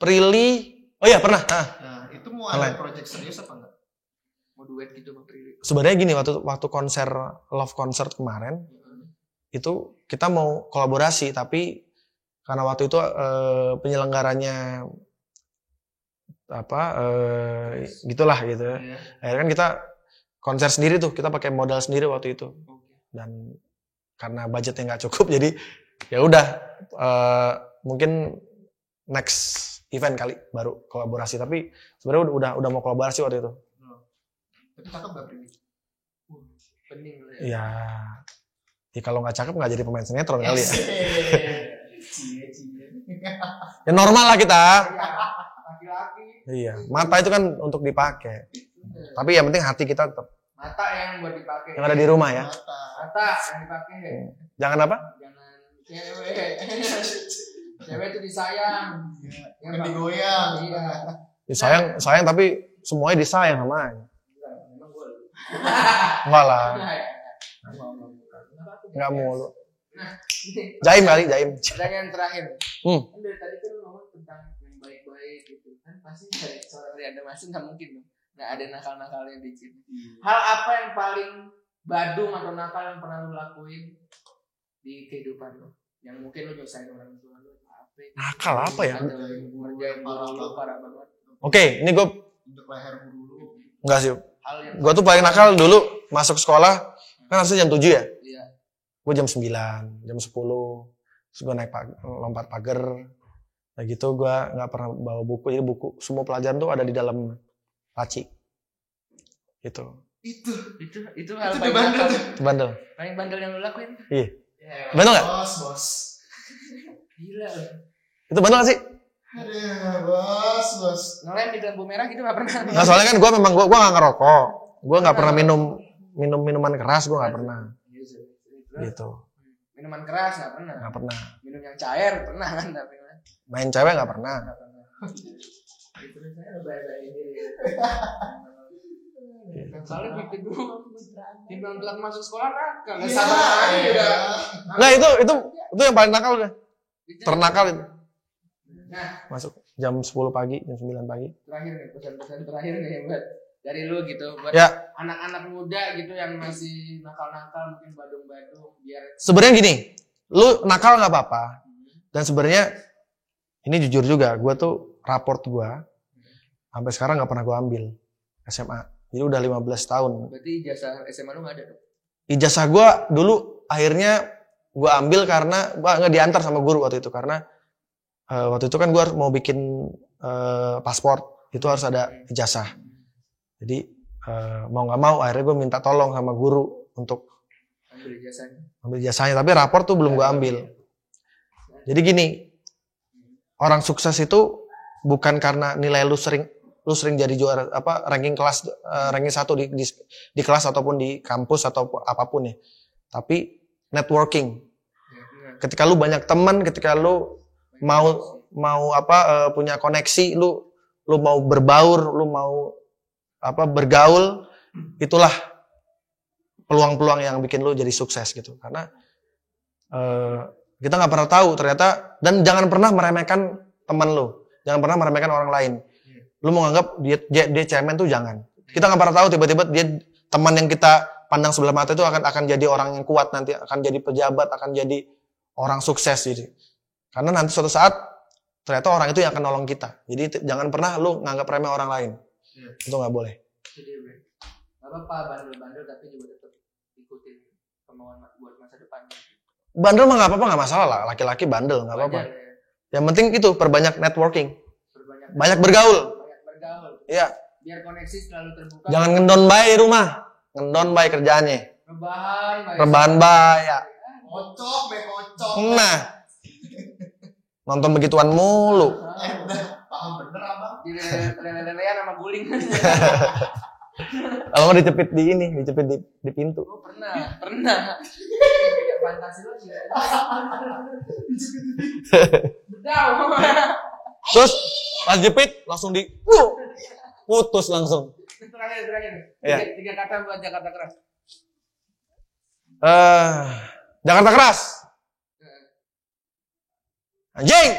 Prilly, oh iya pernah. Nah, itu mau ada project serius apa enggak? Mau duet gitu sama Prilly. Sebenarnya gini, waktu konser Love Concert kemarin itu kita mau kolaborasi, tapi karena waktu itu penyelenggaranya gitulah gitu. Iya. Akhirnya kan kita konser sendiri tuh, kita pakai modal sendiri waktu itu. Dan karena budgetnya nggak cukup, jadi ya udah mungkin next event kali baru kolaborasi. Tapi sebenarnya udah mau kolaborasi waktu itu. Tapi cakep gak Prilly? Pening lah Ya kalau nggak cakep nggak jadi pemain sinetron kali ya. Ya normal lah kita. Laki-laki. Iya, mata itu kan untuk dipakai. Tapi yang penting hati kita tetap. Mata yang buat dipakai. Yang ada di rumah ya. Mata yang dipakai. Jangan apa? Jangan cewek. Cewek itu disayang. Yang digoyang. Iya. Ya, sayang tapi semuanya disayang sama aja. Memang gue. Enggak lah. Enggak mulu. Jaim kali, Jaim. Pertanyaan terakhir. Kan dari tadi kan lu ngomong tentang yang baik-baik gitu kan, pasti dari seorang Rian Demasin nggak mungkin dong nggak ada nakal-nakalnya dikit. Hal apa yang paling badung atau nakal yang pernah lu lakuin di kehidupan lu, yang mungkin lu nyusahin orang tua lu apa? Nakal apa ya? Atau ngerjain guru lu parah banget. Oke, ini gue Untuk leher guru. enggak sih. Hal yang Gue tuh paling nakal dulu masuk sekolah kan harusnya jam 7 ya. Iya. Gue jam 9, jam 10. Terus gue naik lompat pagar. Nah gitu gue nggak pernah bawa buku. Jadi buku semua pelajaran tuh ada di dalam laci. Gitu. Itu hal Itu paling bandel nakal. tuh. Itu bandel. Paling bandel yang lu lakuin. Iya. Ya, Bandel nggak? Bos. gila lu. Itu bandel nggak sih? Aduh, bos. Ngelem di lampu merah gitu nggak pernah. Nah soalnya kan gue memang gue nggak ngerokok. Gue nggak pernah minum minuman keras. Gue nggak pernah. Gitu. Minuman keras nggak pernah. Nggak pernah. Minum yang cair pernah kan tapi kan. Main cewek nggak pernah. Nggak pernah. Itu saya baik-baik diri. Soalnya bikin dulu timbang telat masuk sekolah nakal. Nggak sabar aja udah. Nggak itu yang paling nakal udah. Ternakal itu. Nah, Masuk jam 10 pagi, jam 9 pagi. terakhir nih pesan-pesan terakhir nih buat dari lu gitu buat Ya. anak-anak muda gitu yang masih nakal-nakal mungkin badung-badung biar Sebenarnya gini, lu nakal nggak apa-apa. Dan sebenarnya ini jujur juga, gue tuh raport gue sampai sekarang nggak pernah gue ambil SMA. Jadi udah 15 tahun. berarti ijazah SMA lu nggak ada dong. Ijazah gue dulu akhirnya gue ambil karena gue nggak diantar sama guru waktu itu karena waktu itu kan gue harus mau bikin paspor itu harus ada ijazah. Jadi mau nggak mau akhirnya gue minta tolong sama guru untuk ambil ijazahnya. Tapi rapor tuh belum gue ambil. Jadi gini, orang sukses itu bukan karena nilai lu sering jadi juara ranking kelas ranking 1 di kelas ataupun di kampus atau apapun ya. Tapi networking. Ketika lu banyak teman, ketika lu mau punya koneksi, lu mau berbaur, lu mau bergaul, itulah peluang-peluang yang bikin lu jadi sukses gitu. Karena kita nggak pernah tahu ternyata, dan jangan pernah meremehkan teman lu, jangan pernah meremehkan orang lain. Lu mau nganggap dia cemen tuh jangan. Kita nggak pernah tahu tiba-tiba dia teman yang kita pandang sebelah mata itu akan jadi orang yang kuat nanti, akan jadi pejabat, akan jadi orang sukses gitu. Karena nanti suatu saat ternyata orang itu yang akan nolong kita. Jadi jangan pernah lu nganggap remeh orang lain. Itu nggak boleh. Gak apa-apa bandel-bandel tapi juga tetap ikutin kemauan buat masa depan. Bandel mah nggak apa-apa, nggak masalah lah. Laki-laki bandel nggak apa-apa. Yang penting itu perbanyak networking. Banyak bergaul. Iya. Biar koneksi selalu terbuka. Jangan ngendon bae di rumah. Ngendon bae kerjaannya. Rebahan bae ya. Kocok. Nah. Nonton begituan mulu. Paham bener abang. Di lele-lelean sama guling. Kalau mau dicepit di pintu. Oh, pernah. Kayak fantasi lo sih. Bedau. Terus pas jepit langsung putus langsung. Terakhir. Iya. 3 kata buat Jakarta keras. Jakarta keras. Anjing.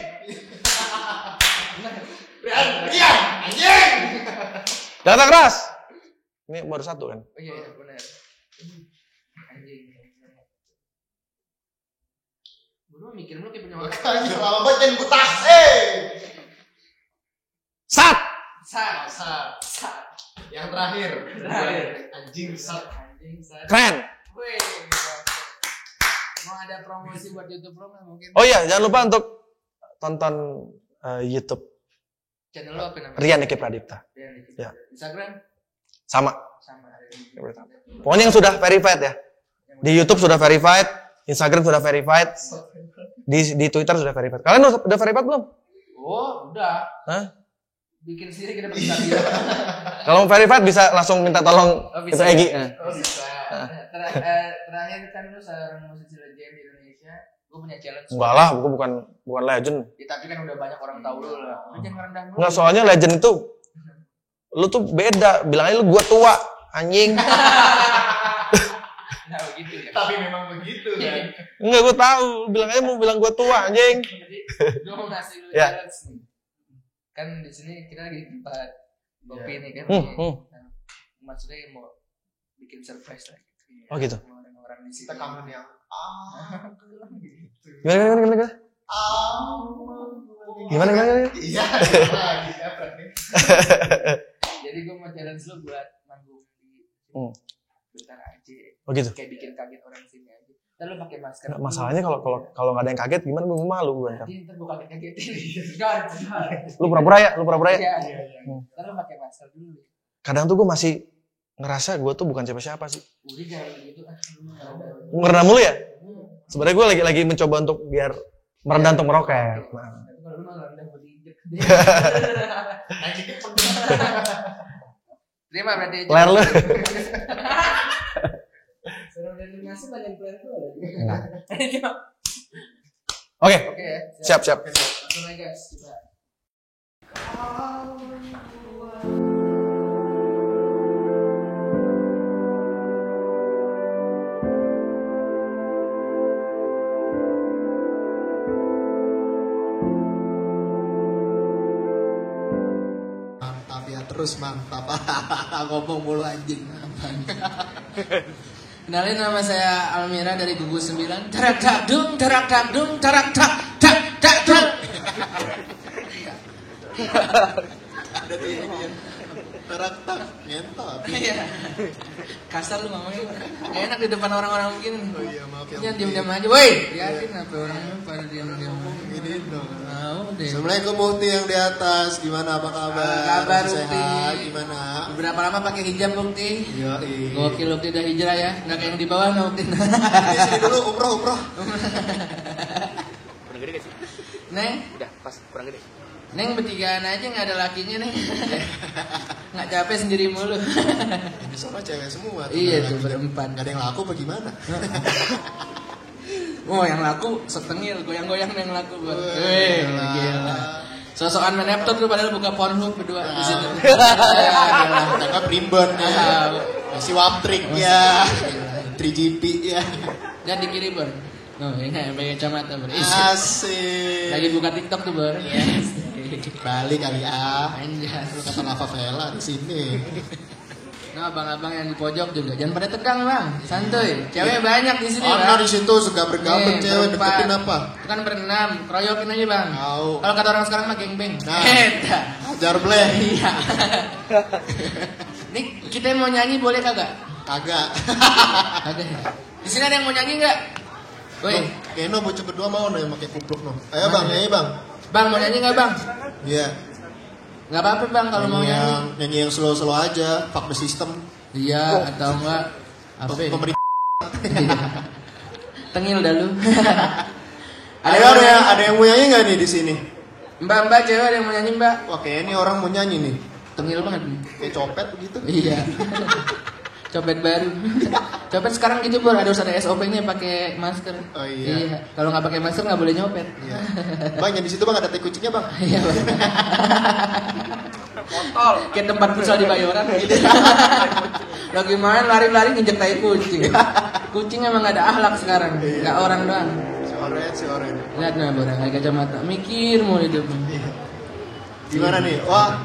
Iya, anjing. Jakarta keras. Ini baru satu kan? Oh iya, benar. Anjing. Gue mikir lu kayak punya waktu. Anjing lama banget jangan butas. Sat. Yang terakhir. Anjing sat. Keren. Wih. Mau ada promosi buat YouTube lo nggak mungkin? Oh iya, jangan lupa untuk tonton YouTube Channel lo apa namanya? Rian Eki Pradipta. Ya. Instagram? Sama. Sama. Pokoknya yang sudah verified ya. Di YouTube sudah verified, Instagram sudah verified, di Twitter sudah verified. Kalian udah verified belum? Oh, udah. Hah? Bikin sendiri kita bisa bilang. Kalau mau verified bisa langsung minta tolong itu Egi. Oh bisa. Terakhir kan lu seorang musisi legend di Indonesia, gue punya challenge. Enggak lah, gue bukan legend. Ya, tapi kan udah banyak orang tahu lu lah. Lu jangan ngerendah dulu. Enggak, soalnya legend itu lu tuh beda. Bilang aja lu gua tua, anjing. Nah begitu ya. Tapi memang begitu kan. Enggak, gue tahu. Bilang aja mau bilang gua tua, anjing. Jadi gue mau ngasih lu Ya. challenge nih. Kan di sini kita lagi di tempat kopi nih kan. Nah, maksudnya mau bikin surprise lah. Oh gitu. Sama orang-orang di sini. Kita kangen yang gitu. Gimana? Gimana? Iya. Lagi apa nih? Jadi gue mau challenge lu buat manggung di bentar aja. Oh gitu. Kayak bikin kaget orang sini aja. Ntar lu pakai masker. Nggak, masalahnya kalau nggak ada yang kaget gimana gue malu gue ntar. Nanti ntar gue kaget-kagetin. Jangan. Lu pura-pura ya. Iya. Ntar lu pakai masker dulu. Kadang tuh gue masih ngerasa gue tuh bukan siapa-siapa sih. Udah jangan gitu. Gue ngerenam mulu ya. Sebenarnya gue lagi mencoba untuk biar merendah untuk meroket. Nah. Tapi kalau lu mah rendah berhijab. Anjingnya Terima berarti. Ler lu. Sekarang dari ngasih banyak plan tuh. Oke. Oke ya. Siap. Langsung aja guys. Kita. mantap ya, terus mantap. Ngomong mulu anjing. Kenalin, nama saya Almira dari Gugus 9. Tarak tak dung, tarak tak dung, tarak tak dung. Ada tuh ini. Tarak ngentot. Iya. Kasar lu ngomongnya. Gak enak di depan orang-orang begini. Oh iya, maaf ya. Jangan diam-diam aja, woi. Liatin apa orangnya pada diam-diam. Gini dong. Mau deh. Assalamualaikum Mukti yang di atas, gimana apa kabar? Kabar Sehat, Mukti. gimana? Beberapa lama pakai hijab Mukti. Yo, Gokil Mukti udah hijrah ya. Nggak kayak yang di bawah Mukti. Sini dulu umroh. Kurang gede gak sih? Neng, Udah, pas kurang gede. Neng bertigaan aja nggak ada lakinya Neng. Nggak capek sendiri mulu. Ini soalnya cewek semua. Iya, Lagi tuh, berempat. Gak ada yang laku apa gimana? Oh yang laku setengil, goyang-goyang yang laku buat. Wih, Gila. Sosokan main laptop tuh padahal buka Pornhub berdua di situ. Kita primbon ya. Masih waptrik ya. 3GP ya. Dan di kiri Bor. Oh ini pakai kacamata Bor. Asik. Lagi buka TikTok tuh Bor. Balik kali ah. Anjas. Lu kata Lava Vela di sini. Nah abang-abang yang di pojok juga jangan pada tegang bang, santuy. Cewek banyak di sini Karena bang. di situ suka bergabung cewek, berempat. deketin apa? Itu kan berenam, keroyokin aja bang. Tahu. Kalau kata orang sekarang mah gengbeng. Nah. Ajar bleh. Iya. Nih kita mau nyanyi boleh kagak? Kagak. Kagak. Di sini ada yang mau nyanyi nggak? Woi, Kayaknya bocah berdua mau nih pakai kupluk no. Ayo bang, nyanyi bang. bang mau nyanyi nggak bang? Iya. Nggak apa-apa bang kalau mau nyanyi. Nyanyi yang slow aja, fuck the system. Iya atau enggak? Apa? Ya? Pemerintah. Tengil dah lu. Ayo ada yang mau nyanyi nggak nih di sini? Mbak cewek ada yang mau nyanyi mbak? Wah kayaknya ini orang mau nyanyi nih. Tengil banget nih. Kayak copet begitu. Iya. Copet baru. Copet sekarang gitu bro, harus ada SOP-nya pakai masker. Oh iya. Kalau nggak pakai masker nggak boleh nyopet. Iya. Bang, yang di situ bang ada tai kucingnya bang. Iya bang. Kayak tempat futsal di Bayoran. Lagi main lari-lari nginjek tai kucing. Kucing emang gak ada akhlak sekarang, gak orang doang. Si Oren. Lihat nah orang kayak kacamata, mikir mau hidup. Gimana nih? Wah,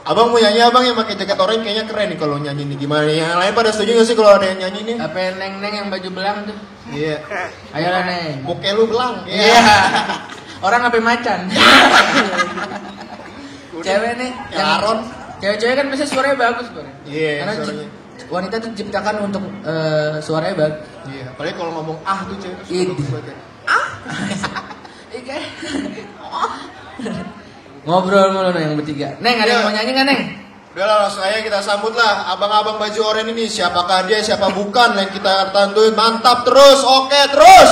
abang mau nyanyi abang yang pakai jaket oranye kayaknya keren nih kalau nyanyi nih. Gimana nih? Yang lain pada setuju gak sih kalau ada yang nyanyi nih? Apa neng-neng yang baju belang tuh? Iya. Ayolah neng. Muka lu belang. Iya. Orang apa macan? Cewek nih, yang Aron. Cewek-cewek kan biasanya suaranya bagus, Bang. Iya, Karena suaranya. wanita tuh diciptakan untuk suaranya bagus. Iya, apalagi kalau ngomong tuh cewek. Ini. Iya. Ngobrol mulu nih yang bertiga. Neng, ada yang mau nyanyi nggak Neng? Udah lah, langsung aja kita sambut lah abang-abang baju oranye ini. Siapakah dia, siapa bukan yang kita tentuin. Mantap terus, oke terus.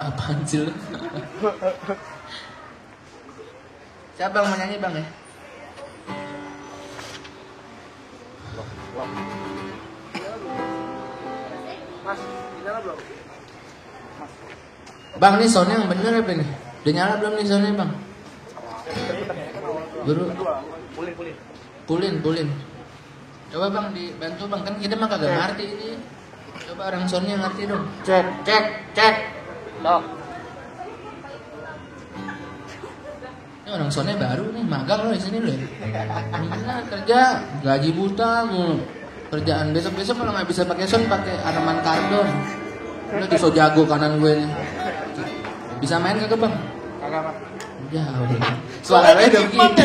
Apaan sih lu? Siapa yang mau nyanyi Bang ya? Mas, nyala belum? Bang, nih soundnya yang bener apa nih? Udah nyala belum nih soundnya Bang? Baru pulin. Coba Bang dibantu Bang, kan kita mah kagak ngerti ini. Coba orang soundnya ngerti dong. Cek. Loh. Ini orang soundnya baru nih, magang loh di sini loh. Gimana kerja gaji buta mulu. Kerjaan besok kalau nggak bisa pakai sound pakai Arman Kardon. Udah tuh so jago kanan gue nih. Bisa main kagak Bang? Kagak. Udah. Suaranya udah gitu.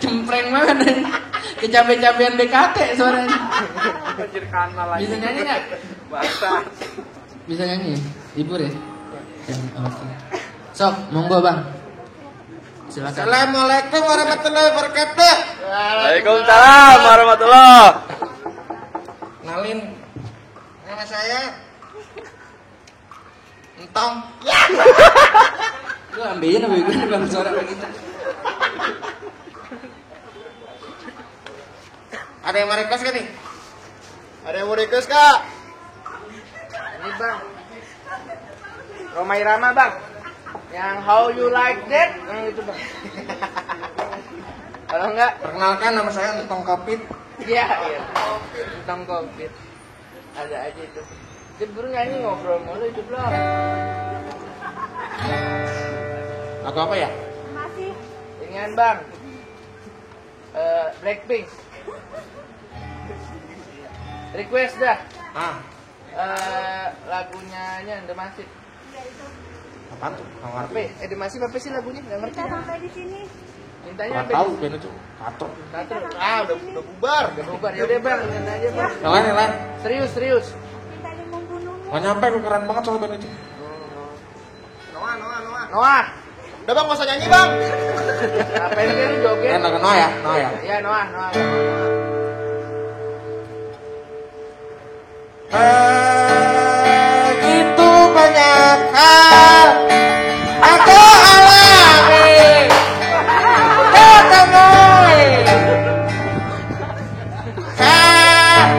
Cempreng banget nih. Kecape-capean BKT suaranya. Anjir kanal lagi. Bisa nyanyi nggak? Basah. Bisa nyanyi? Hibur ya? Oke. Sok, monggo Bang. Silakan. Assalamualaikum warahmatullahi wabarakatuh. Waalaikumsalam warahmatullahi. Kenalin, nama saya Entong. Lu ambilin apa gue Bang suara kayak gitu. Ada yang mau request kan nih? Ada yang mau request kak? Ini Bang. Roma Irama Bang. Yang How You Like That, yang itu Bang. Kalau enggak, Perkenalkan nama saya Entong Kopit. iya. Tentang Covid. Ada aja itu. Dia baru nyanyi ngobrol mulu itu belum. Lagu apa ya? Masih Ringan Bang. Blackpink. Request dah. Lagunya The Massive. Apaan tuh? Nggak ngerti. The Massive apa sih lagunya? Nggak ngerti. kita sampai di sini. Mintanya Nggak apa? tahu band itu. Kato. Udah bubar. Udah bubar. Yaudah Bang, nyanyi aja Bang. Yang lain. Serius. Kita di membunuhmu. Nggak nyampe lu keren banget soal band itu. Noah. Udah bang, nggak usah nyanyi bang. Ngapain dia lu joget? Lagu Noah ya. Iya Noah. Begitu banyak hal aku alami ketemui saat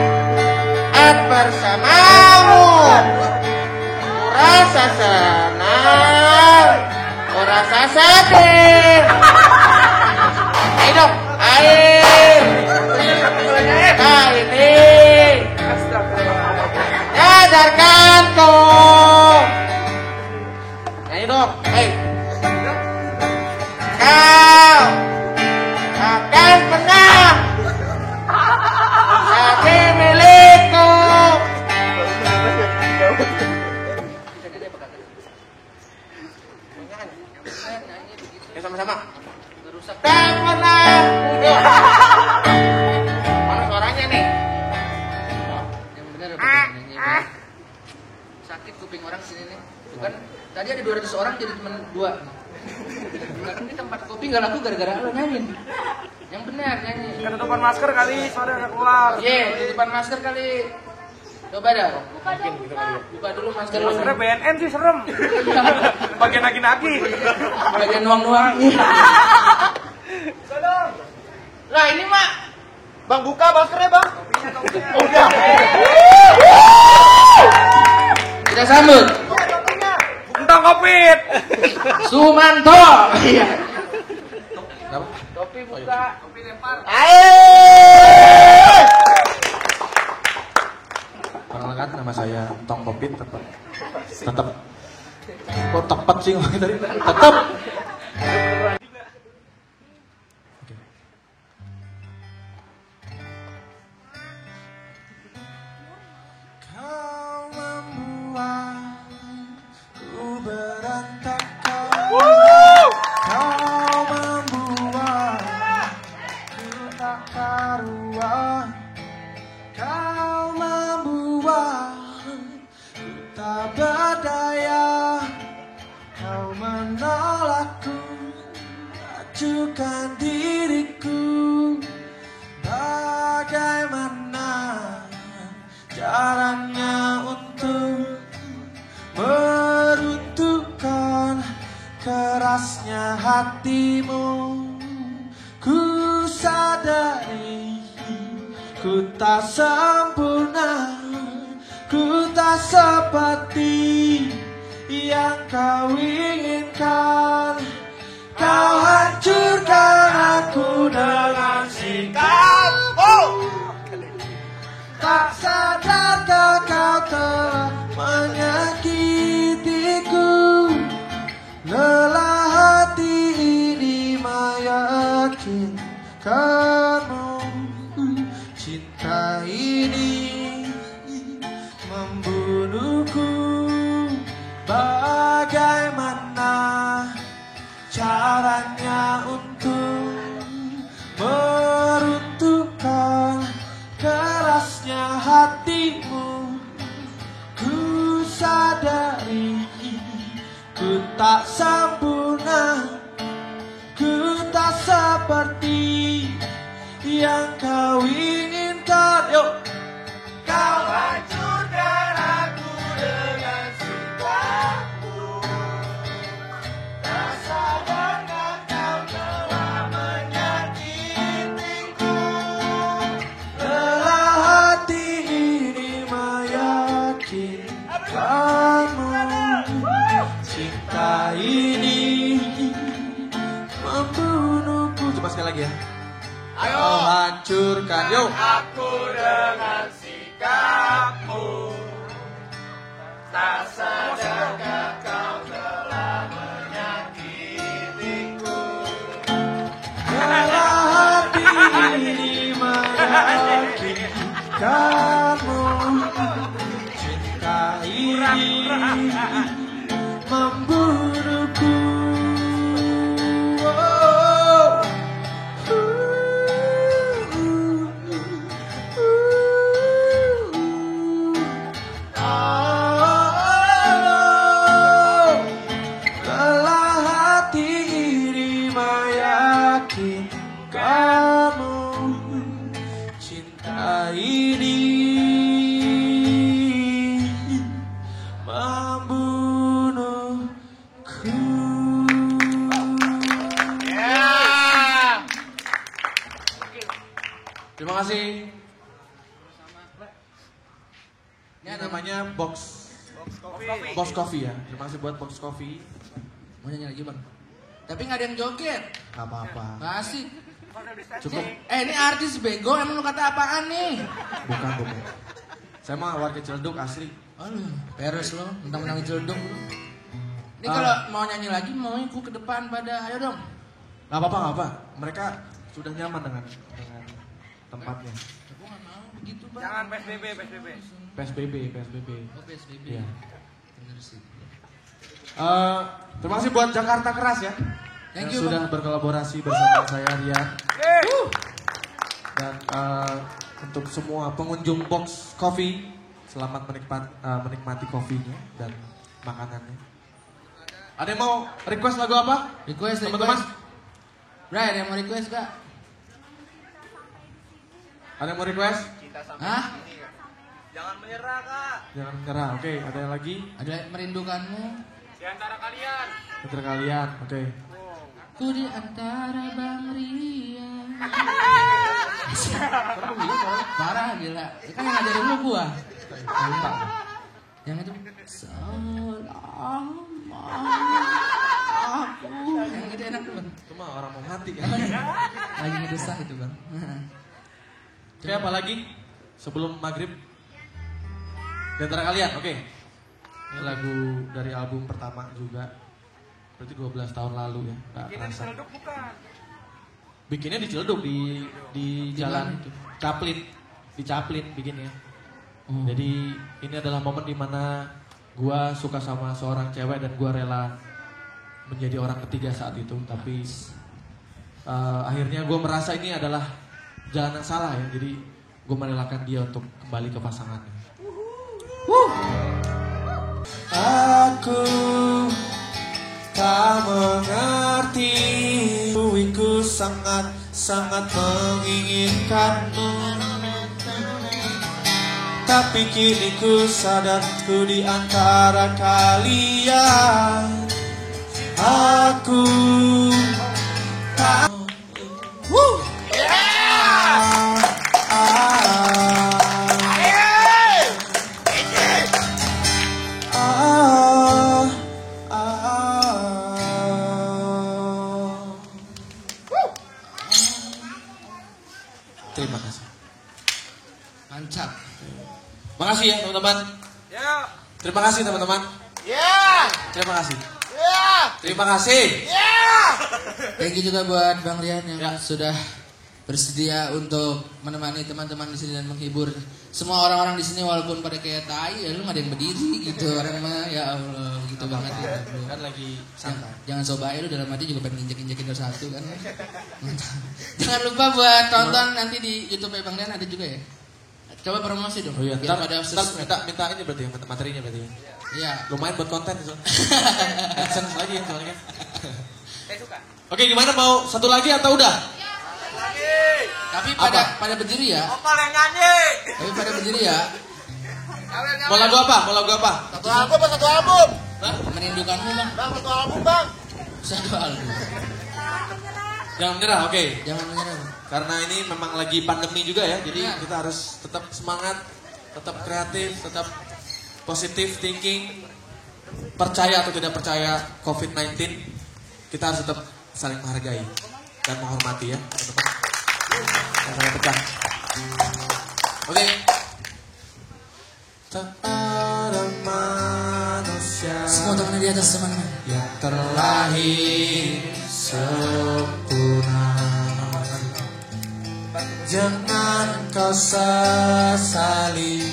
bersamamu. Ku rasa senang, ku rasa sedih. Ayo dong, air. Nah ini sadarkanku. Nyanyi dong, hei. Kau akan pernah jadi milikku. Ya sama-sama. Tak pernah. Mana suaranya nih? Yang benar apa nyanyi Bang? Sakit kuping orang sini nih. Bukan tadi ada 200 orang jadi cuma 2. Ini tempat kopi gak laku gara-gara lo nyanyi. Yang benar nyanyi. Ketutupan masker kali, suara nggak keluar. Tutupan masker kali. Coba dah. Buka dong, buka. Buka dulu masker lu. Maskernya BNN sih serem. Bagian nagi-nagi. Bagian nuang-nuang. Lah ini mak. Bang buka maskernya bang. Udah. Kita sambut Tentang Covid. Sumanto. Iya. Topi Kopi lempar. Perkenalkan nama saya Tong Popit tetap. Kok tepat sih ngomongin tadi? Tetap. Kau membuatku berantakan. Kau membuatku tak karuan. Kau membuatku tak berdaya. Kau menolakku, acukan diriku. Bagaimana caranya untuk meruntuhkan kerasnya hatimu? Ku sadari ku tak sempurna, ku tak seperti yang kau inginkan. Kau hancurkan aku dengan sikapmu. Tak sadarkah kau telah menyakitiku? Lelah hati ini meyakinkanmu. Cinta ini membunuhku. Bagaimana caranya untuk meruntuhkan kerasnya hatimu? Ku sadari ku tak sempurna, ku tak seperti yang kau inginkan. Yuk. Kau hancurkan aku dengan sikapmu. Tak sadarkah kau telah menyakitiku? Lelah hati ini meyakinkanmu. Cinta ini membunuhku. Coba sekali lagi ya. Ayo hancurkan, yuk. Aku dengan sikapmu. Tak sadarkah kau telah menyakitiku? Lelah hati ini meyakinkanmu. Cinta ini membunuhku. Cinta ini membunuhku. Terima kasih. Ini namanya Box Coffee ya. Terima kasih buat Box Coffee. Mau nyanyi lagi bang? Tapi nggak ada yang joget. Gak apa-apa. Nggak asik. Cukup. Ini artis bego, emang lu kata apaan nih? Bukan. Saya mah warga Ciledug asli. Aduh, beres lo, mentang-mentang Ciledug lu. Ini kalau mau nyanyi lagi, mau ikut ke depan pada, ayo dong. Gak apa-apa. Mereka sudah nyaman dengan tempatnya. Aku nggak mau begitu bang. Jangan PSBB. PSBB. Oh PSBB. Iya. Bener sih. Terima kasih buat Jakarta Keras ya. Thank yang you, sudah Bang. berkolaborasi bersama saya Rian. Dan untuk semua pengunjung Box Coffee, selamat menikmati kopinya dan makanannya. Ada yang mau request lagu apa? Request. Teman-teman? Brian, yang mau request gak? Ada yang mau request? Hah? Jangan menyerah kak. Jangan menyerah. Oke, ada yang lagi? Ada merindukanmu? Di antara kalian. Untuk kalian. Oke. Ku di antara Bang Rian. Parah gila. Itu kan yang ngajarin lu gua. Yang itu selama aku. Yang itu enak tuh bang. Itu mah orang mau mati kan. Lagi ngedesah itu bang. Oke, apa lagi? Sebelum maghrib? Di antara kalian, oke. Ini lagu dari album pertama juga. Berarti 12 tahun lalu ya. Gak kerasa. Bikinnya di Ciledug, di jalan itu? Caplin. Di Caplin bikinnya. Jadi ini adalah momen dimana gua suka sama seorang cewek dan gua rela menjadi orang ketiga saat itu. Tapi akhirnya gua merasa ini adalah jalan yang salah ya. Jadi gua merelakan dia untuk kembali ke pasangannya. Aku tak mengerti, ku sangat menginginkanmu. Tapi kini ku sadar ku di antara kalian. Aku tak Terima kasih. Mantap. Makasih ya teman-teman. Ya. Terima kasih teman-teman. Ya. Terima kasih. Ya. Terima kasih. Ya. Thank you juga buat Bang Rian yang Ya. sudah bersedia untuk menemani teman-teman di sini dan menghibur semua orang-orang di sini walaupun pada kayak tai ya lu nggak ada yang berdiri gitu orang mah ya Allah gitu banget gitu. Kan lagi santai. Jangan soba lu dalam hati juga pengen injek-injekin satu kan. Jangan lupa buat tonton nanti di YouTube Bang Rian ada juga ya. Coba promosi dong. Oh iya, biar ntar pada minta ini berarti ya, materinya berarti ya. Iya. Lumayan buat konten itu. AdSense lagi ya soalnya. Oke, gimana mau satu lagi atau udah? Tapi pada berdiri ya. Opal yang nyanyi. Tapi pada berdiri ya. Mau lagu apa? Mau lagu apa? Satu album, satu album. Merindukanmu bang. Bang, satu album, Bang. Satu album. Jangan menyerah, oke. Jangan menyerah. Karena ini memang lagi pandemi juga ya, jadi Ya. kita harus tetap semangat, tetap kreatif, tetap positive thinking. Percaya atau tidak percaya COVID-19, kita harus tetap saling menghargai dan menghormati ya, teman-teman. Jangan pecah. Oke. Tak ada manusia Semua tangannya di atas teman-teman. yang terlahir sempurna. Jangan kau sesali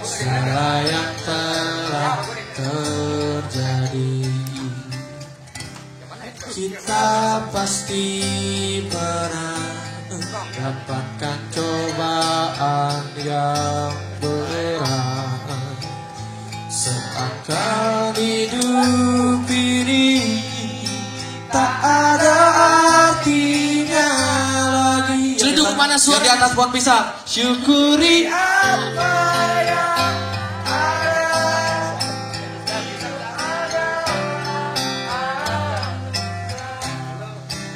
segala yang telah terjadi. Kita pasti pernah dapatkan cobaan yang berat. Seakan hidup ini tak ada artinya lagi. Celuduk mana suara? Yang di atas pohon pisang. Syukuri apa yang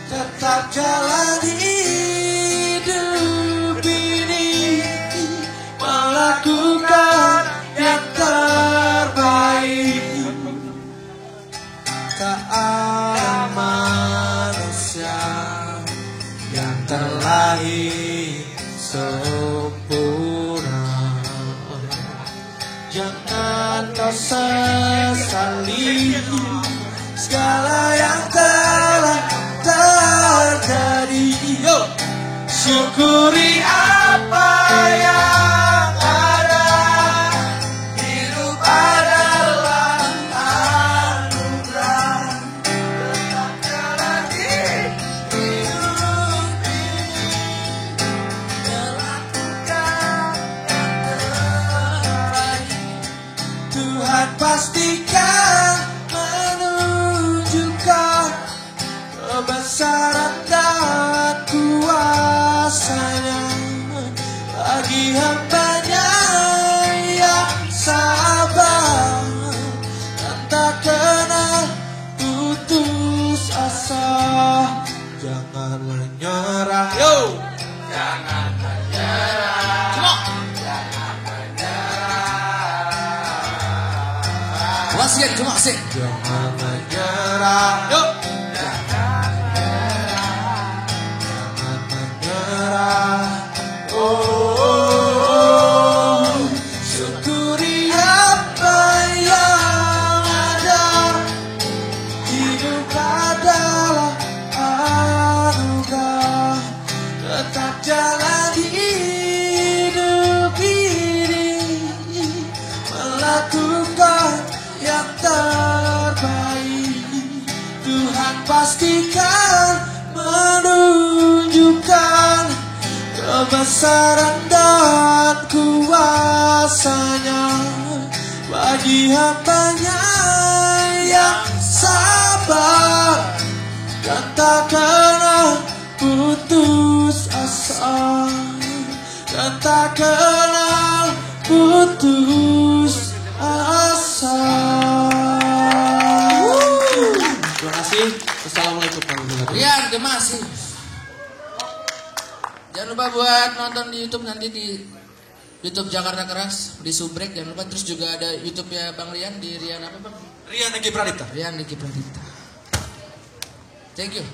tetap jalani hidup ini, melakukan yang terbaik. Tak ada manusia yang terlahir sempurna. Jangan kau sesali segala yang telah terjadi. Yo, syukuri apa yang ada. Hidup adalah anugerah. Tetap jalani hidup ini, melakukan yang terbaik. Tuhan pastikan menunjukkan kebesaran dan kuasanya bagi hambanya yang sabar dan tak kenal putus asa. Jangan menyerah, yo. Jangan menyerah. Jangan menyerah. Wasiat cuma asik. Jangan menyerah, yo. Jangan pastikan menunjukkan kebesaran dan kuasanya bagi hambanya yang sabar dan tak kenal putus asa, dan tak kenal putus asa. Terima kasih. Assalamualaikum warahmatullahi wabarakatuh. Rian, terima kasih. Jangan lupa buat nonton di YouTube nanti di YouTube Jakarta Keras di Subrek, jangan lupa. Terus juga ada YouTube-nya Bang Rian di Rian apa Bang? Rian Eki Pradipta. Rian Eki Pradipta. Thank you.